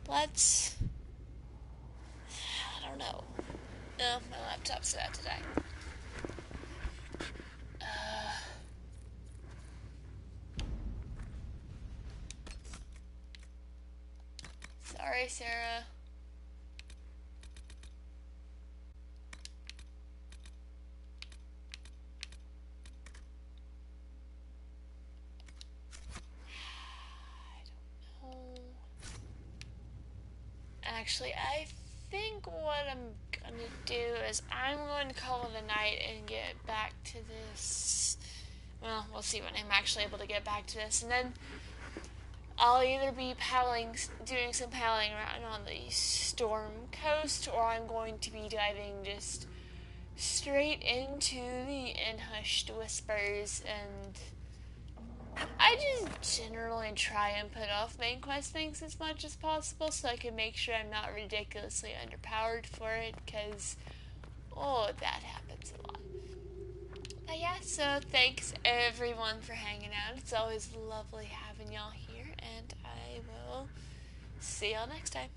Let's... I don't know. No, my laptop's bad today. Sorry, Sarah. I don't know. Actually, I think what I'm gonna do is I'm going to call it a night and get back to this. Well, we'll see when I'm actually able to get back to this, and then I'll either be doing some paddling around on the Storm Coast, or I'm going to be diving just straight into the Hushed Whispers, and I just generally try and put off main quest things as much as possible so I can make sure I'm not ridiculously underpowered for it, because, that happens a lot. But yeah, so thanks everyone for hanging out. It's always lovely having y'all here, and I will see y'all next time.